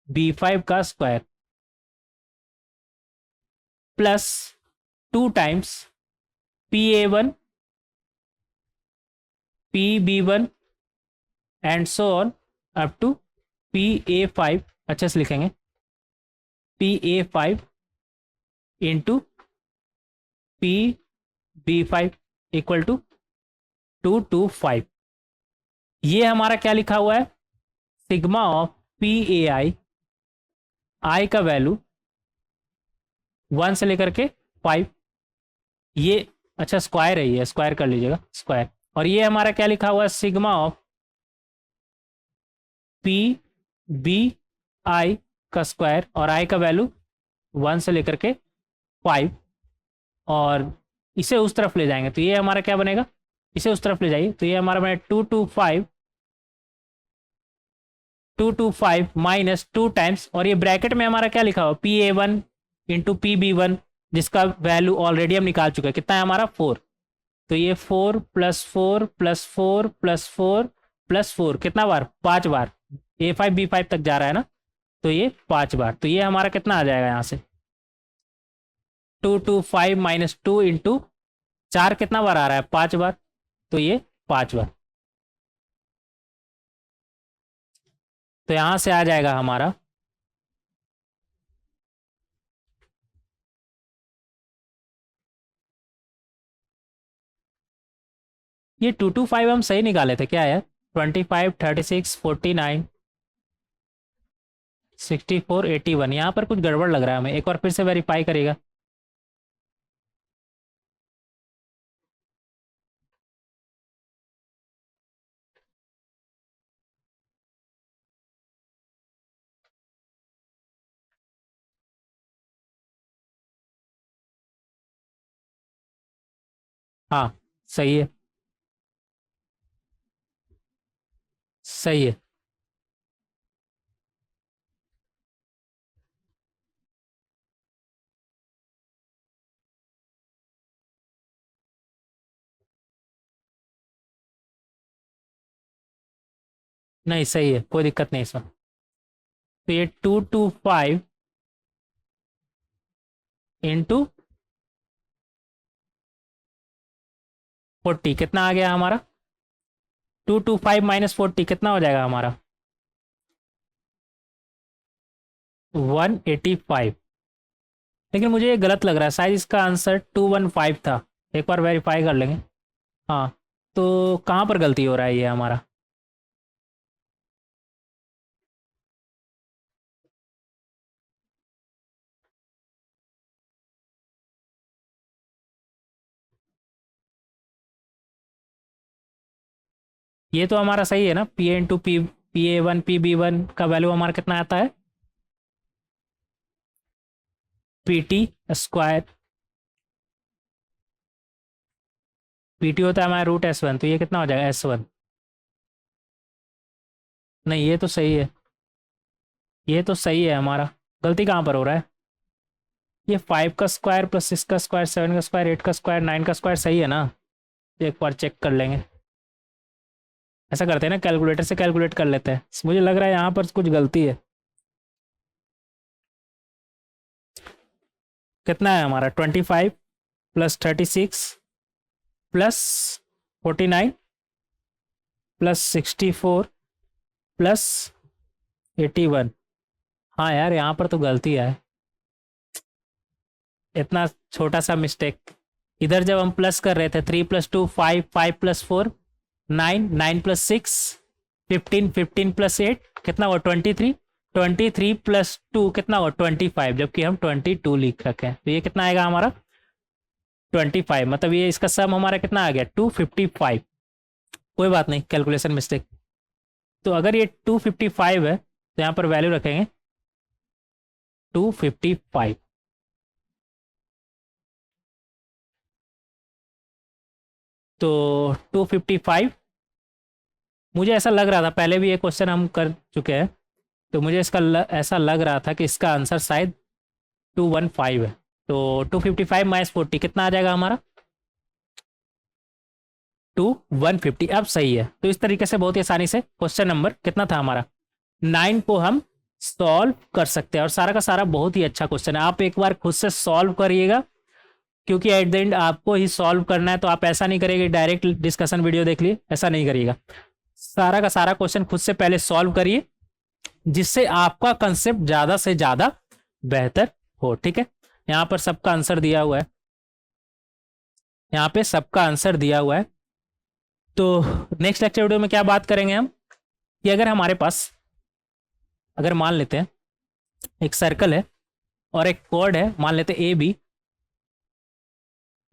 B five का square plus 2 times P A one P B one and so on up to P A five, अच्छे से लिखेंगे P A five into P B five equal to 225। ये हमारा क्या लिखा हुआ है, sigma of P A i, i का वैल्यू 1 से लेकर के 5, ये अच्छा स्क्वायर है, ये स्क्वायर कर लीजिएगा स्क्वायर, और ये हमारा क्या लिखा हुआ है sigma of P B i का स्क्वायर, और आई का वैल्यू 1 से लेकर के 5, और इसे उस तरफ ले जाएंगे तो ये हमारा क्या बनेगा, इसे उस तरफ ले जाइए तो ये हमारा बने 225 माइनस 2 टाइम्स, और ये ब्रैकेट में हमारा क्या लिखा हुआ P A one into P B one, जिसका वैल्यू ऑलरेडी हम निकाल चुके हैं, कितना है हमारा 4, तो ये 4 प्लस 4 प्लस 4 प्लस 4 प्लस 4, कितना बार 5 बार, ए फाइव बी फाइव तक जा रहा है ना, तो ये 5 बार, तो ये हमारा कितना आ जाएगा यहाँ से 225 माइनस 2 इंटू 4, कितना बार आ रहा है 5 बार, तो ये 5 बार, तो यहाँ से आ जाएगा हमारा ये 225 हम सही निकाले थे क्या यार, 25 36 49 64 81, यहाँ पर कुछ गड़बड़ लग रहा है हमें, एक बार फिर से वेरीफाई करेगा। हाँ सही है, सही है। नहीं सही है, कोई दिक्कत नहीं इसमें। तो ये 225 इंटू 40 कितना आ गया हमारा? 225 माइनस 40 कितना हो जाएगा हमारा? 185। लेकिन मुझे ये गलत लग रहा है, शायद इसका आंसर 215 था। एक बार वेरीफाई कर लेंगे। हाँ, तो कहाँ पर गलती हो रहा है ये हमारा? ये तो हमारा सही है ना, P A into P A one P B one का वैल्यू हमारा कितना आता है? P T square. P T होता है हमारा रूट एस वन, तो ये कितना हो जाएगा? S one. नहीं ये तो सही है, ये तो सही है हमारा। गलती कहाँ पर हो रहा है? ये 5 का स्क्वायर प्लस 6 का स्क्वायर 7 का स्क्वायर 8 का स्क्वायर 9 का स्क्वायर सही है ना? एक बार चेक कर लेंगे। ऐसा करते हैं ना, कैलकुलेटर से कैलकुलेट कर लेते हैं। मुझे लग रहा है यहाँ पर कुछ गलती है। कितना है हमारा? 25 प्लस 36 प्लस 49 प्लस 64 प्लस 81। हाँ यार, यहाँ पर तो गलती है। इतना छोटा सा मिस्टेक। इधर जब हम प्लस कर रहे थे, 3 प्लस 2 5, 5 प्लस 4 9, 9 प्लस 6 15, 15 प्लस 8 कितना हुआ? 23, 23 प्लस 2 कितना हुआ? 25, जबकि हम 22 लिख रखे हैं। तो ये कितना आएगा हमारा? 25। मतलब ये इसका सम हमारा कितना आ गया? 255। कोई बात नहीं, कैलकुलेशन मिस्टेक। तो अगर ये 255 है तो यहाँ पर वैल्यू रखेंगे 255। तो 255, मुझे ऐसा लग रहा था, पहले भी ये क्वेश्चन हम कर चुके हैं, तो मुझे इसका ऐसा लग रहा था कि इसका आंसर शायद 215 है। तो 255 माइनस 40 कितना आ जाएगा हमारा? 150। अब सही है। तो इस तरीके से बहुत ही आसानी से क्वेश्चन नंबर कितना था हमारा 9 को हम सॉल्व कर सकते हैं। और सारा का सारा बहुत ही अच्छा क्वेश्चन है, आप एक बार खुद से सॉल्व करिएगा, क्योंकि एट द एंड आपको ही सॉल्व करना है। तो आप ऐसा नहीं करिएगा डायरेक्ट डिस्कशन वीडियो देख लिए, ऐसा नहीं करिएगा। सारा का सारा क्वेश्चन खुद से पहले सॉल्व करिए, जिससे आपका कंसेप्ट ज्यादा से ज्यादा बेहतर हो। ठीक है, यहाँ पर सबका आंसर दिया हुआ है, यहाँ पे सबका आंसर दिया हुआ है। तो नेक्स्ट लेक्चर वीडियो में क्या बात करेंगे हम, कि अगर हमारे पास, अगर मान लेते हैं एक सर्कल है और एक कॉर्ड है, मान लेते हैं ए बी,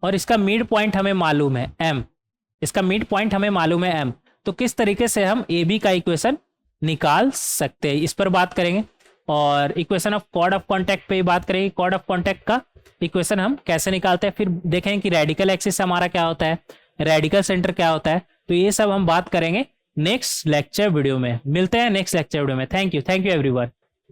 और इसका मिड पॉइंट हमें मालूम है एम, इसका मिड पॉइंट हमें मालूम है एम, तो किस तरीके से हम ए बी का इक्वेशन निकाल सकते हैं, इस पर बात करेंगे। और equation of chord of contact पे ही बात करेंगे, कॉर्ड ऑफ कॉन्टैक्ट का इक्वेशन हम कैसे निकालते हैं। फिर देखेंगे कि रेडिकल एक्सिस हमारा क्या होता है, रेडिकल सेंटर क्या होता है। तो ये सब हम बात करेंगे नेक्स्ट लेक्चर वीडियो में। मिलते हैं नेक्स्ट लेक्चर वीडियो में। Thank you everyone.